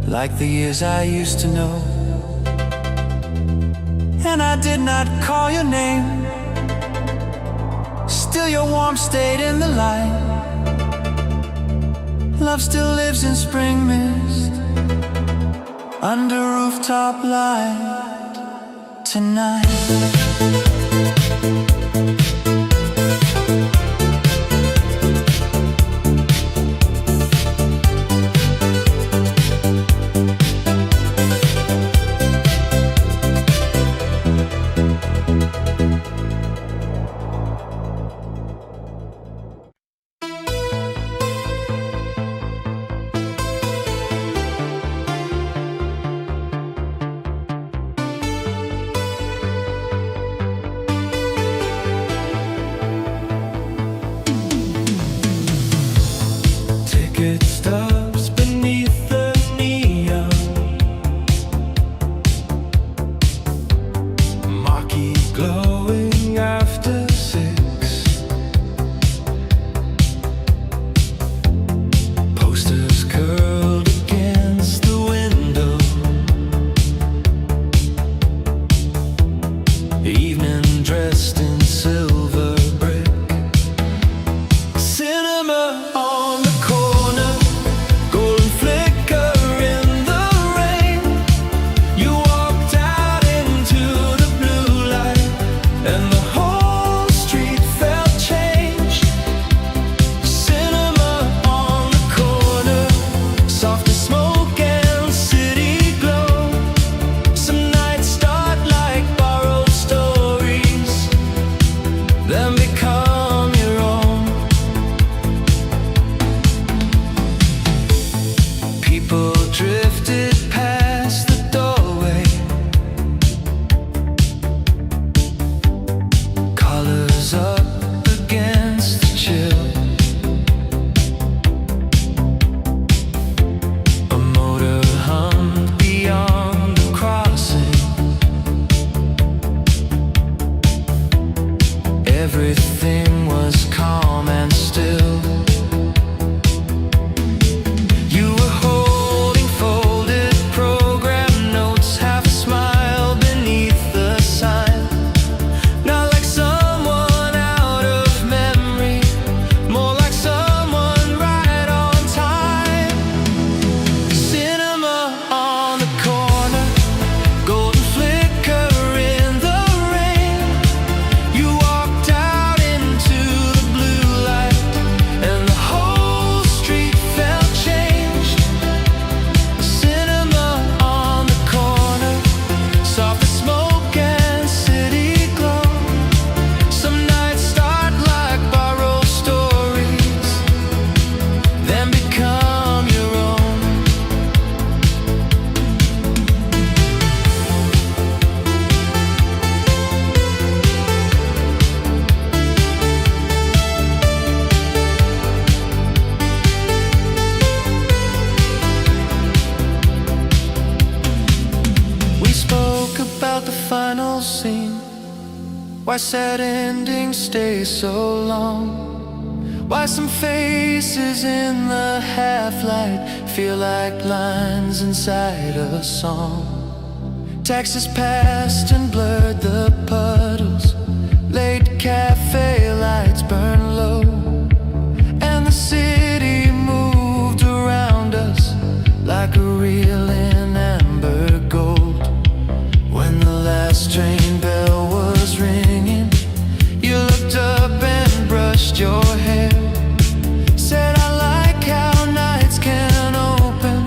like the years I used to know. And I did not call your name, still your warmth stayed in the light. Love still lives in spring mist, under rooftop light tonight. Why sad endings stay so long? Why some faces in the half-light feel like lines inside a song? Taxis passed and blurred the puddles. Late cafe lights burn low, and the city moved around us like a reel in amber gold. When the last train bell was ringing, you looked up and brushed your hair. Said, I like how nights can open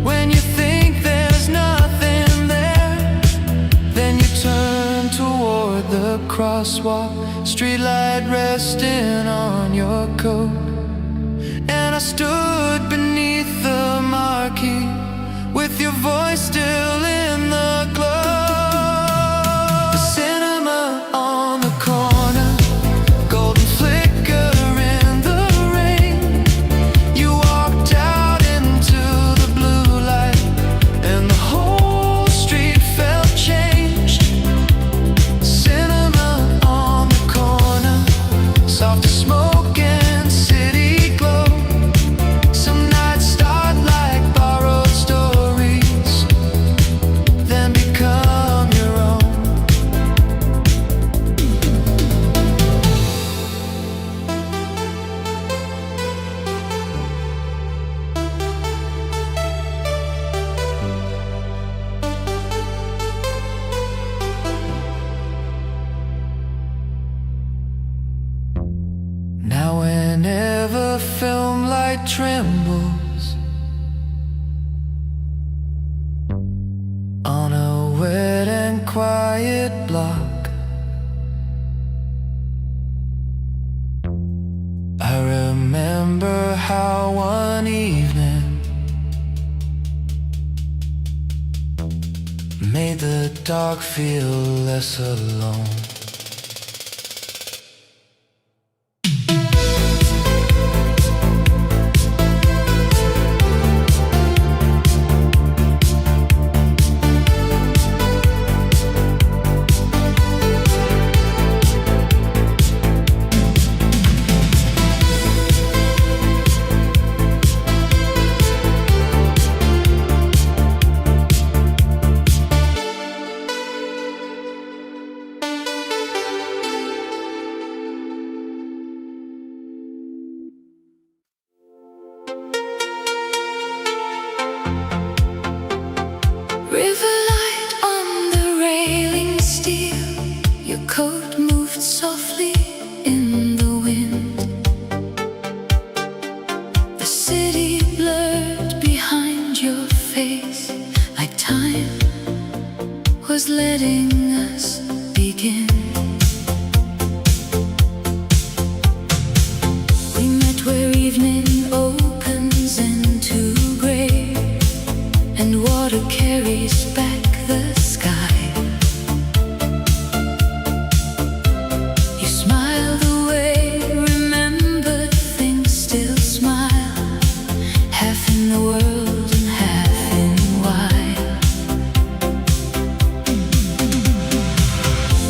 when you think there's nothing there. Then you turn toward the crosswalk, streetlight resting on your coat. And I stood beneath the marquee with your voice still in the glow. The cinema on the corner, golden flicker in the rain. You walked out into the blue light, and the whole street felt changed. Cinema on the corner, soft as smoke and city glow. Some nights start like borrowed stories, then become your own. Now whenever film light trembles on a wet and quiet block, I remember how one evening made the dark feel less alone. River light on the railing steel, your coat moved softly in the wind. The city blurred behind your face, like time was letting us begin. We met where evening opens into gray, and water carries back the sky. You smile the way remembered things still smile, half in the world and half in wild.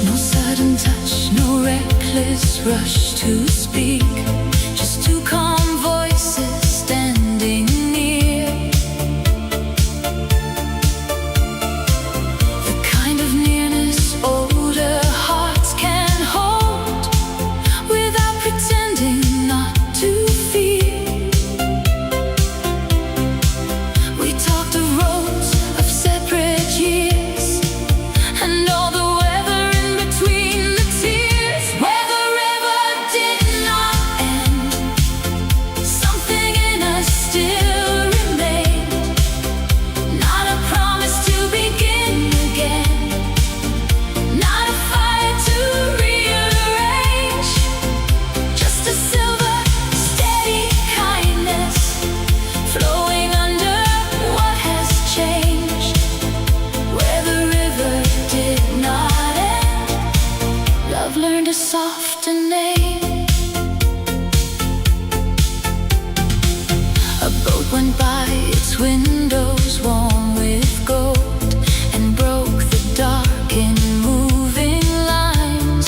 No sudden touch, no reckless rush to speak, just two calm voices standing near. The kind of nearness older hearts can hold without pretending not to fear. We talked of roads of separate years, and all the weather in between the tears. Where the river did not end, something in us still remained. Not a promise to begin again, not a fire to rearrange, just a silver, steady kindness flowing under what has changed. Where the river did not end, love learned a softer name. A boat went by, its windows warm with gold, and broke the dark in moving lines.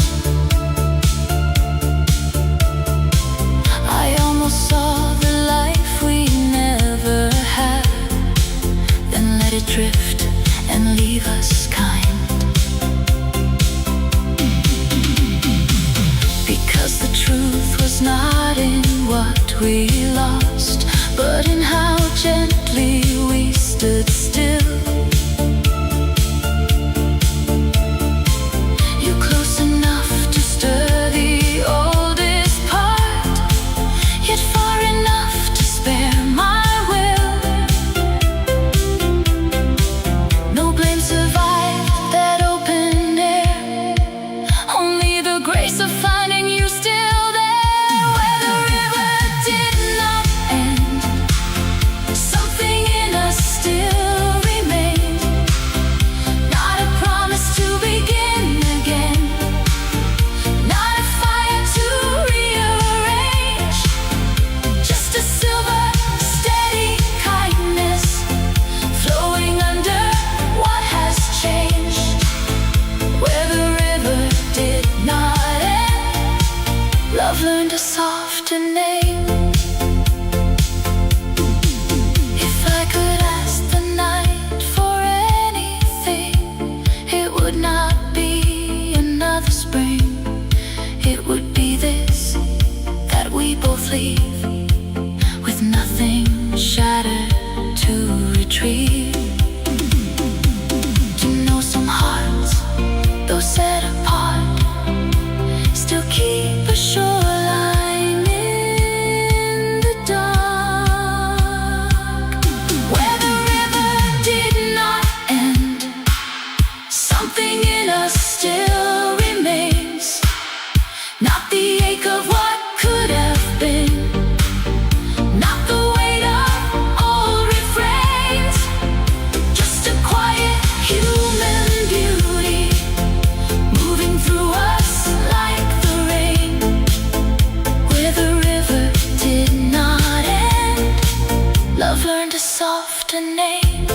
drift and leave us kind. Because the truth was not in what we lost, but in how gently we stood still. You're close enough to stir the oldest part, yet far enough to spare my will. No blame survived that open air, only the grace of finding you still there. Where the river did not end, something in us still remained. Not a promise to begin again, not a fire to rearrange, just a silver, steady kindness flowing under what has changed. Where the river did not end, love learned a softer name. If I could ask the night for anything, it would not be another spring. It would be this, that we both leave with nothing shattered to retrieve. You know, some hearts, though set apart, still keep a shoreline in the dark. Where the river did not end, something in us still remains. Not the ache of what could have been, not the weight of old refrains, just a quiet human beauty moving through us like the rain. Where the river did not end, love learned a softer name.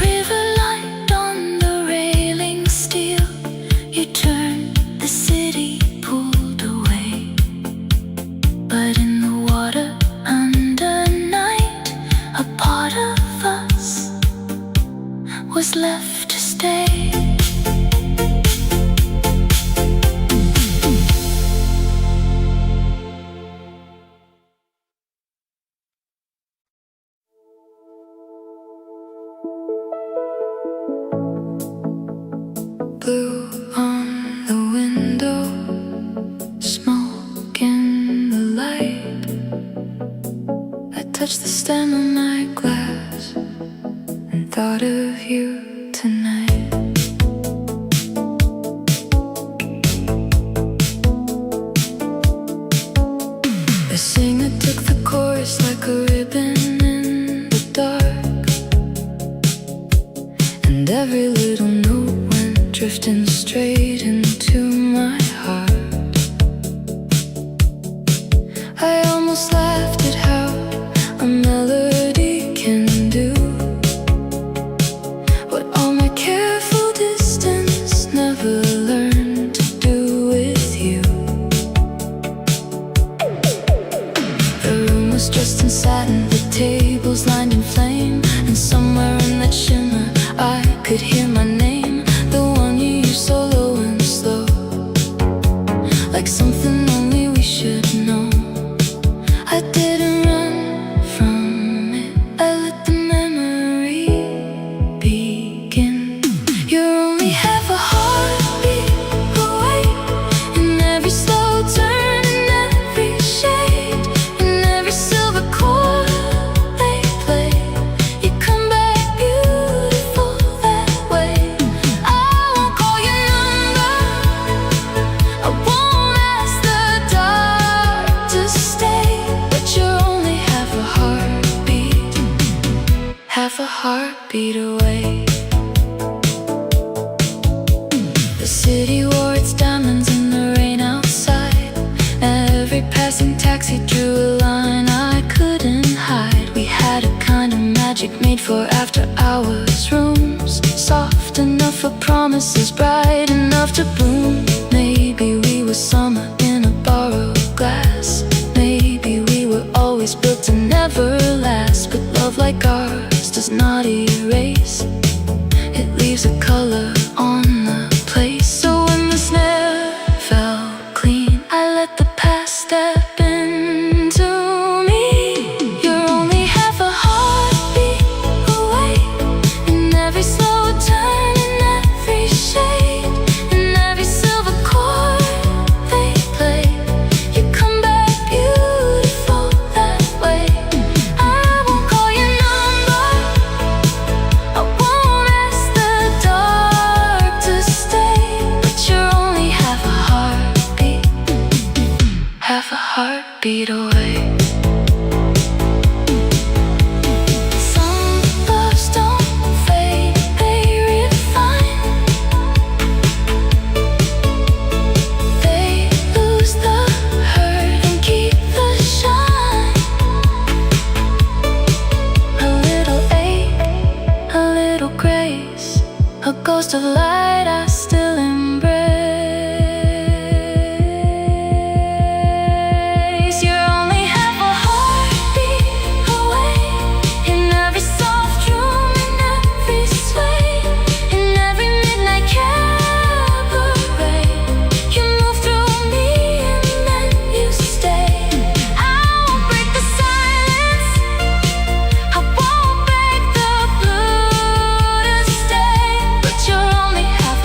River light on the railing steel, you turned, the city pulled away. But in the water under night, a part of us was left to stay. Blue on the window, smoke in the light. I touched the stem of my glass and thought of you tonight. The singer took the chorus like a ribbon in the dark, and every little note went drifting straight into my heart. I almost laughed at how a melody can do what all my careful distance never learned to do with you. The room was dressed in satin, the tables lined in flame, and somewhere in that shimmer I could hear my name, the one you used so low and slow, like something only we should know. I didn't run from it, I let the memory begin. You're only half a heartbeat away, in every slow turn, in every shade, in every silver chord they play. You come back beautiful that way. I won't call your number, I won't ask the dark to stay, but you're only half a heartbeat away. The city wore its diamonds in the rain outside. Every passing taxi drew a line I couldn't hide. We had a kind of magic made for after hours rooms, soft enough for promises, bright enough to bloom. Maybe we were summer in a borrowed glass. Maybe we were always always built to never last. But love like ours does not erase, it leaves a color on the place. So when the snare fell clean, I let the past step into me. You're only half a heartbeat away, in every slow turn, in every shade, in every silver chord they play. You come back beautiful that way. I won't call your number, I won't ask the dark to stay. But you're only half a heartbeat away. Some loves don't fade, they refine. They lose the hurt and keep the shine. A little ache, a little grace, a ghost of light I still embrace. You're only half a heartbeat away, in every soft room, in every sway, in every midnight cabaret. You move through me and then you stay. I won't break the silence, I won't beg the blue to stay. But you're only half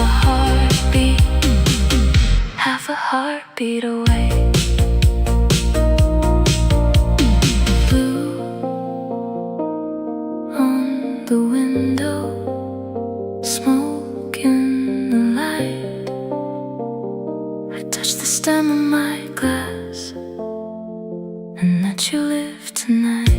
a heartbeat away. Blue on the window, smoke in the light. I touch the stem of my glass and let you live tonight.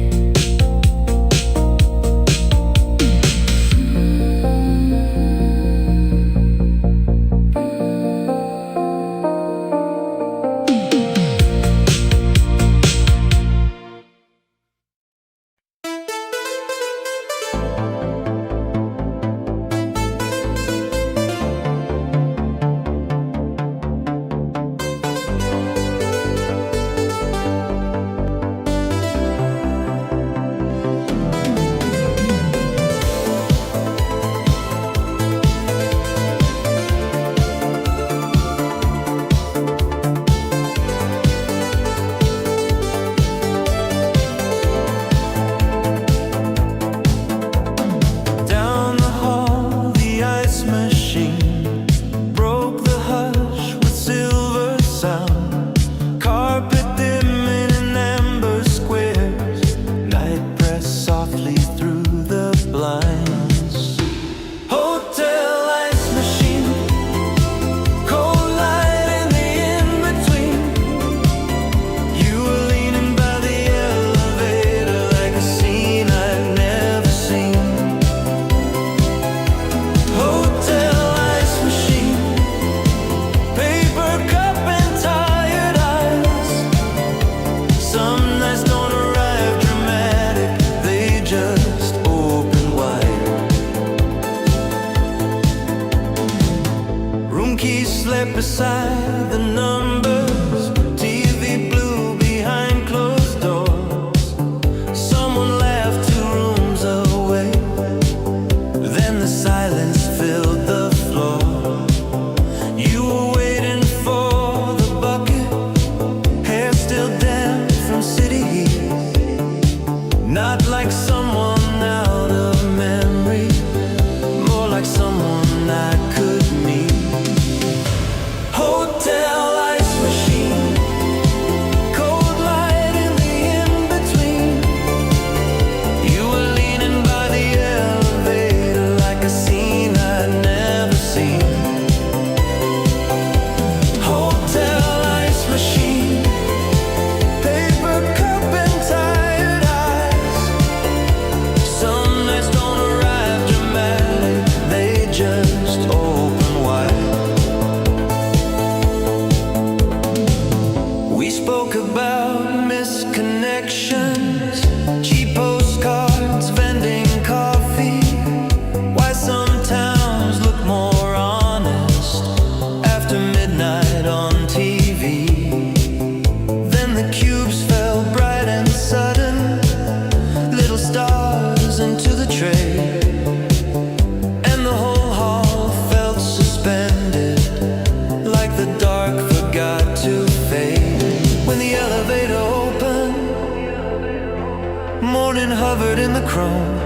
covered in the chrome.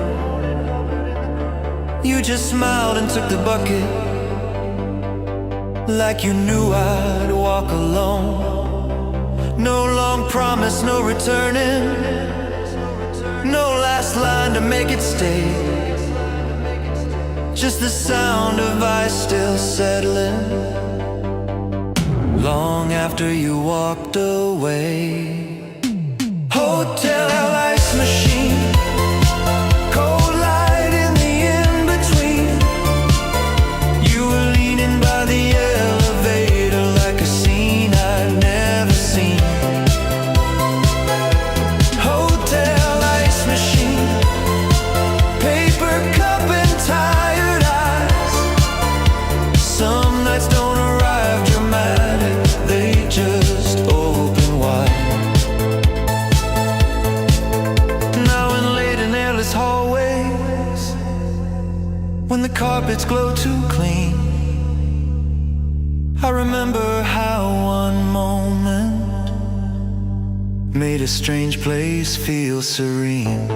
You just smiled and took the bucket, like you knew I'd walk alone. No long promise, no returning, no last line to make it stay. Just the sound of ice still settling, long after you walked away. Hotel ice machine, cold light in the in-between. You were leaning by the elevator like a scene I'd never seen. Hotel ice machine, paper cup and tired eyes. Some nights don't arrive dramatic, they just open wide. Now in late and airless hallways, when the carpets glow too clean, I remember how one moment made a strange place feel serene.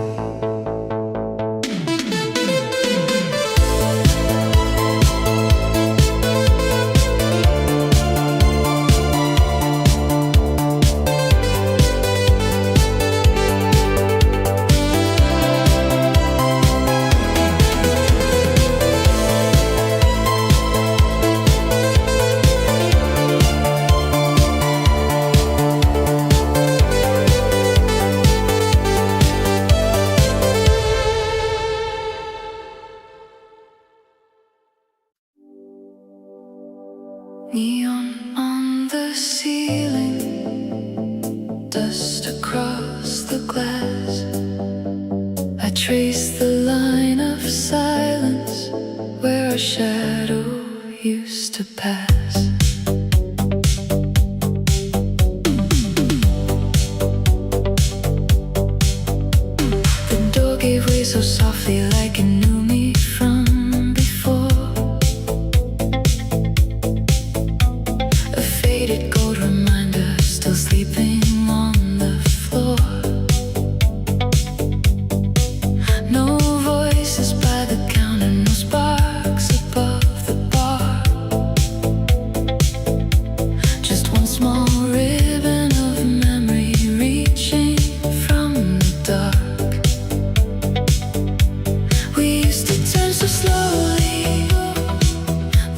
Neon on the ceiling, dust across the glass. I trace the line of silence where a shadow used to pass. The door gave way so softly, like it knew me from before. A faded gold reminder, still sleeping on the floor. No voices by the counter, no sparks above the bar. Just one small ribbon of memory reaching from the dark. We used to turn so slowly,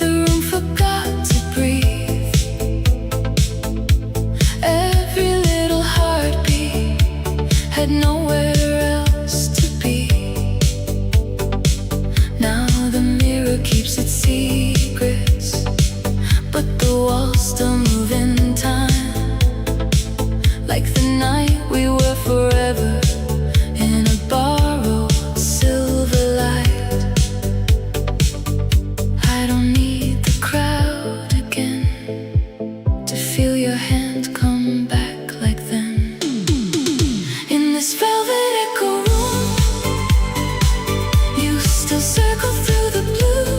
the room forgot to breathe. Every little heartbeat had nowhere else to be. Now the mirror keeps its secrets, but the walls still move in time, like the night we were forever in a borrowed silver light. I don't need the crowd again to feel your hand come back like then. In this velvet echo room, you still circle through the blue.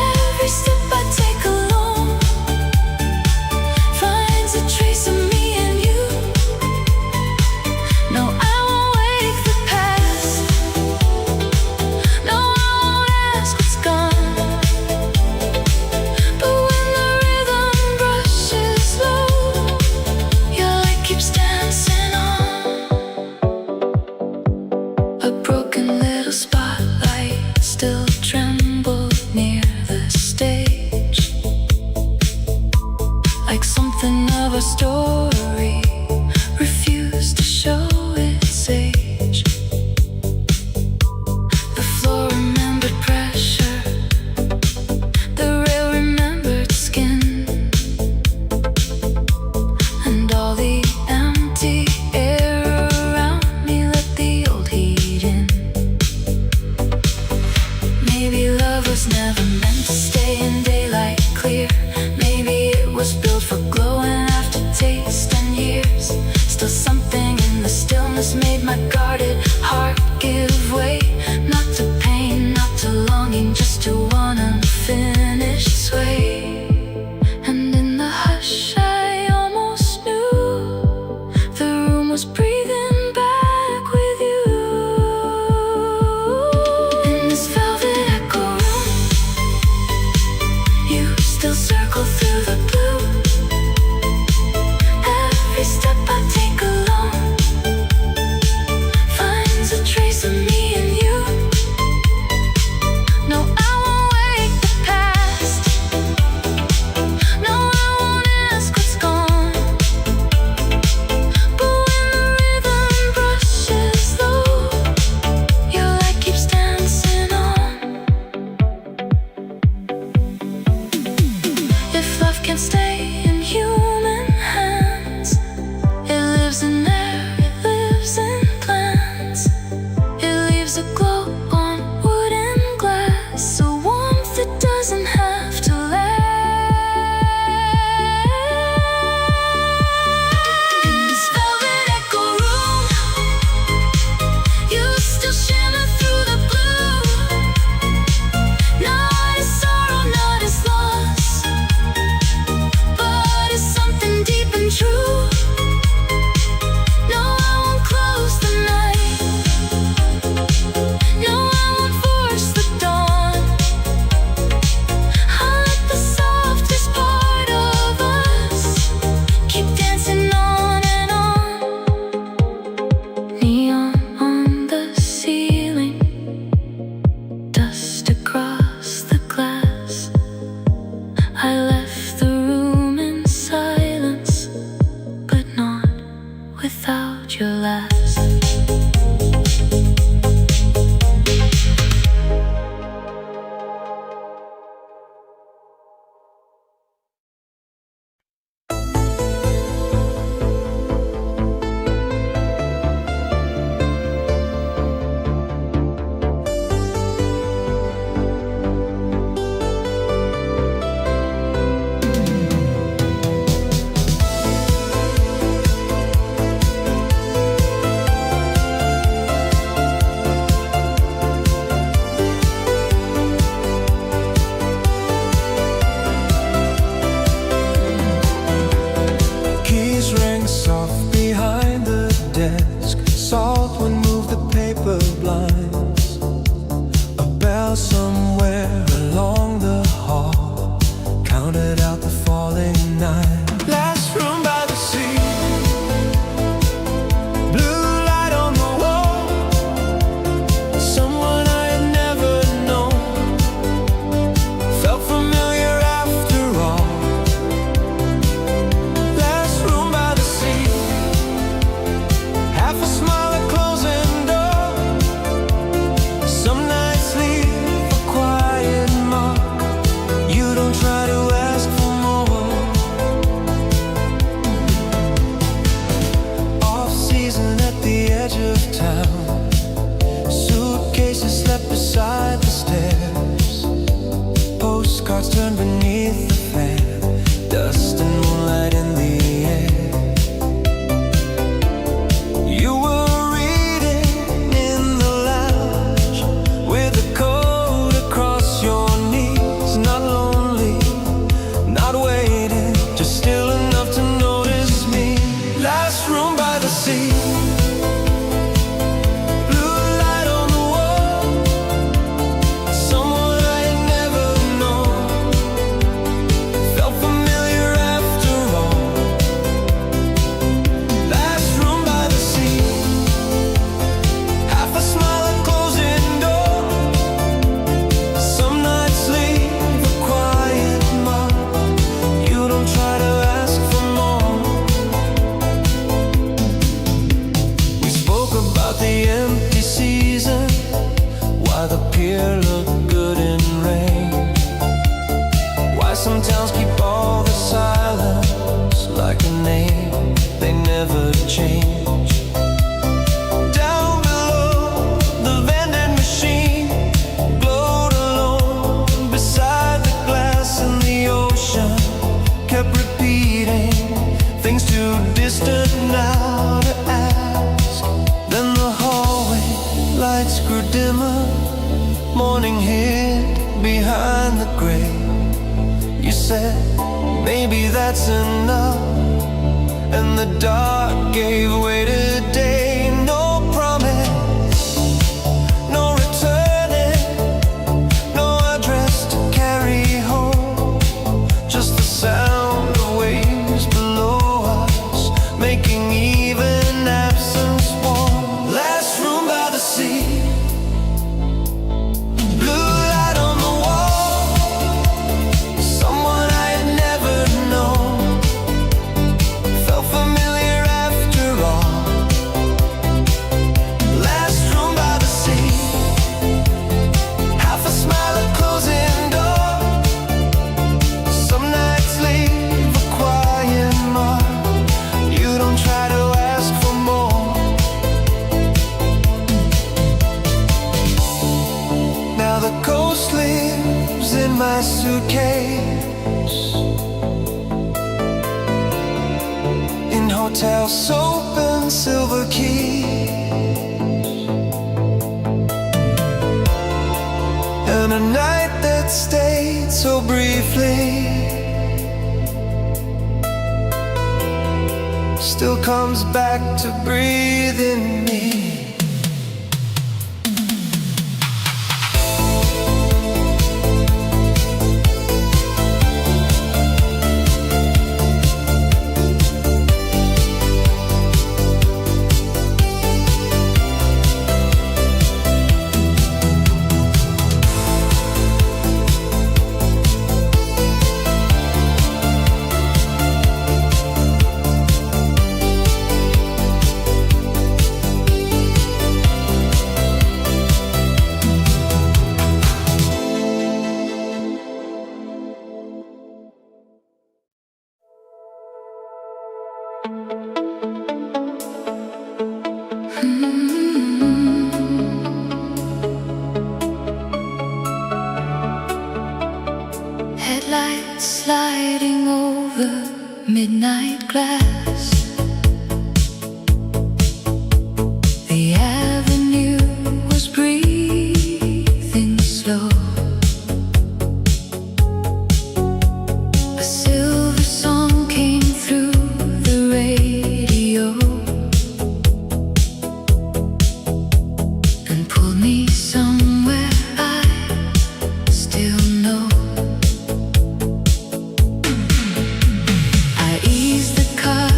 Every step I take alone finds a trace of me and you. No, I won't wake the past. No, I won't ask what's gone. But when the rhythm brushes low, your light keeps dancing on. A broken little spotlight still trembled near the stage, like something of a story refused to show its age. The floor remembered pressure, the rail remembered skin, and all the empty air around me let the old heat in. Maybe love was never meant to stay in daylight clear. Maybe it was built for glowing aftertaste and years. Still something in the stillness made my guarded heart give way. Not to pain, not to longing, just to one unfinished sway. And in the hush I almost knew the room was breathing back silence like a name, they never change. Down below, the vending machine glowed alone beside the glass, and the ocean kept repeating things too distant now to ask. Then the hallway lights grew dimmer, morning hid behind the gray. You said, maybe that's enough, and the dark gave way to day. No promise, no returning, no address to carry home, just the sound of waves below us, making even absence warm. Last room by the sea, blue light on the wall, someone I had never known, felt familiar after all. Last room by the sea, half a smile, a closing door. Some nights leave a quiet mark, you don't try to ask for more. Now the ghost lives in my suitcase, in hotel soap and silver keys, and a night that stayed so briefly still comes back to breathe in me. Headlights sliding over midnight glass. The avenue was breathing slow. A silver song came through the radio and pulled me somewhere I still know. I eased the car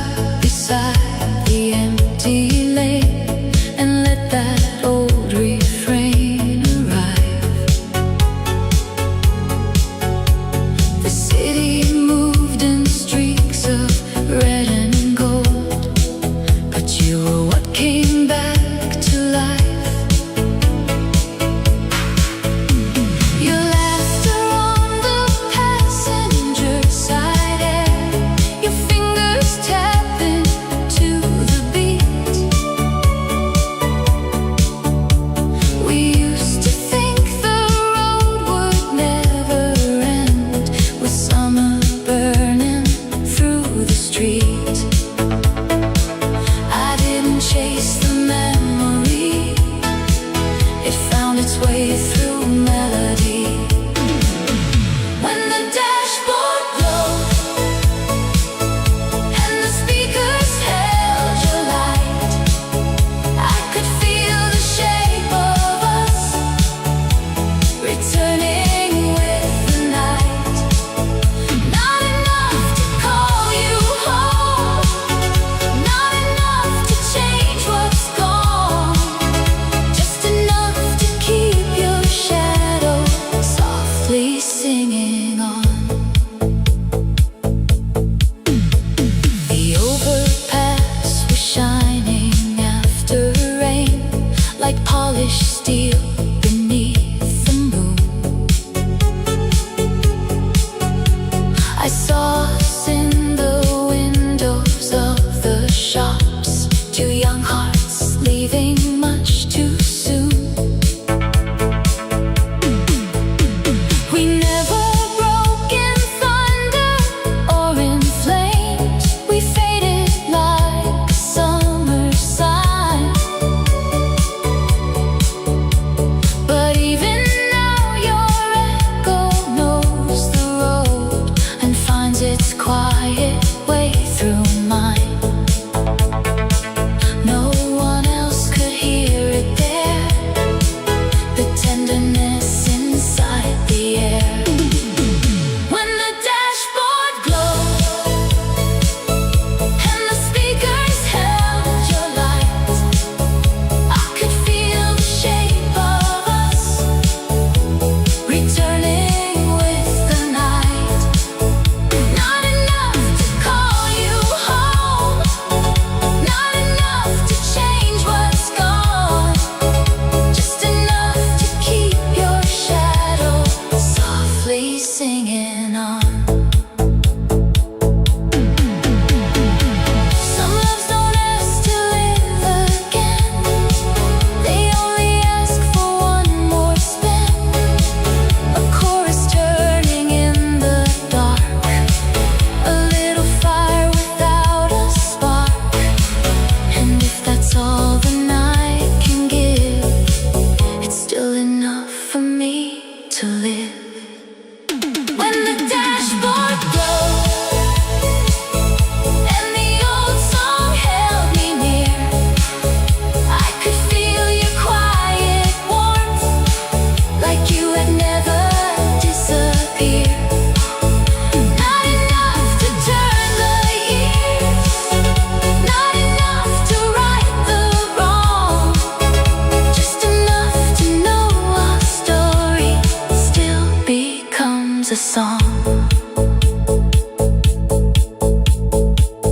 song.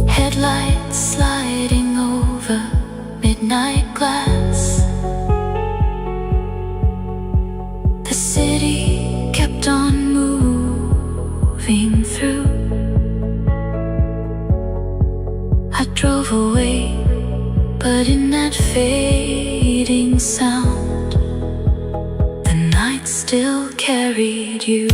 Headlights sliding over midnight glass. The city kept on moving through. I drove away, but in that fading sound, the night still carried you.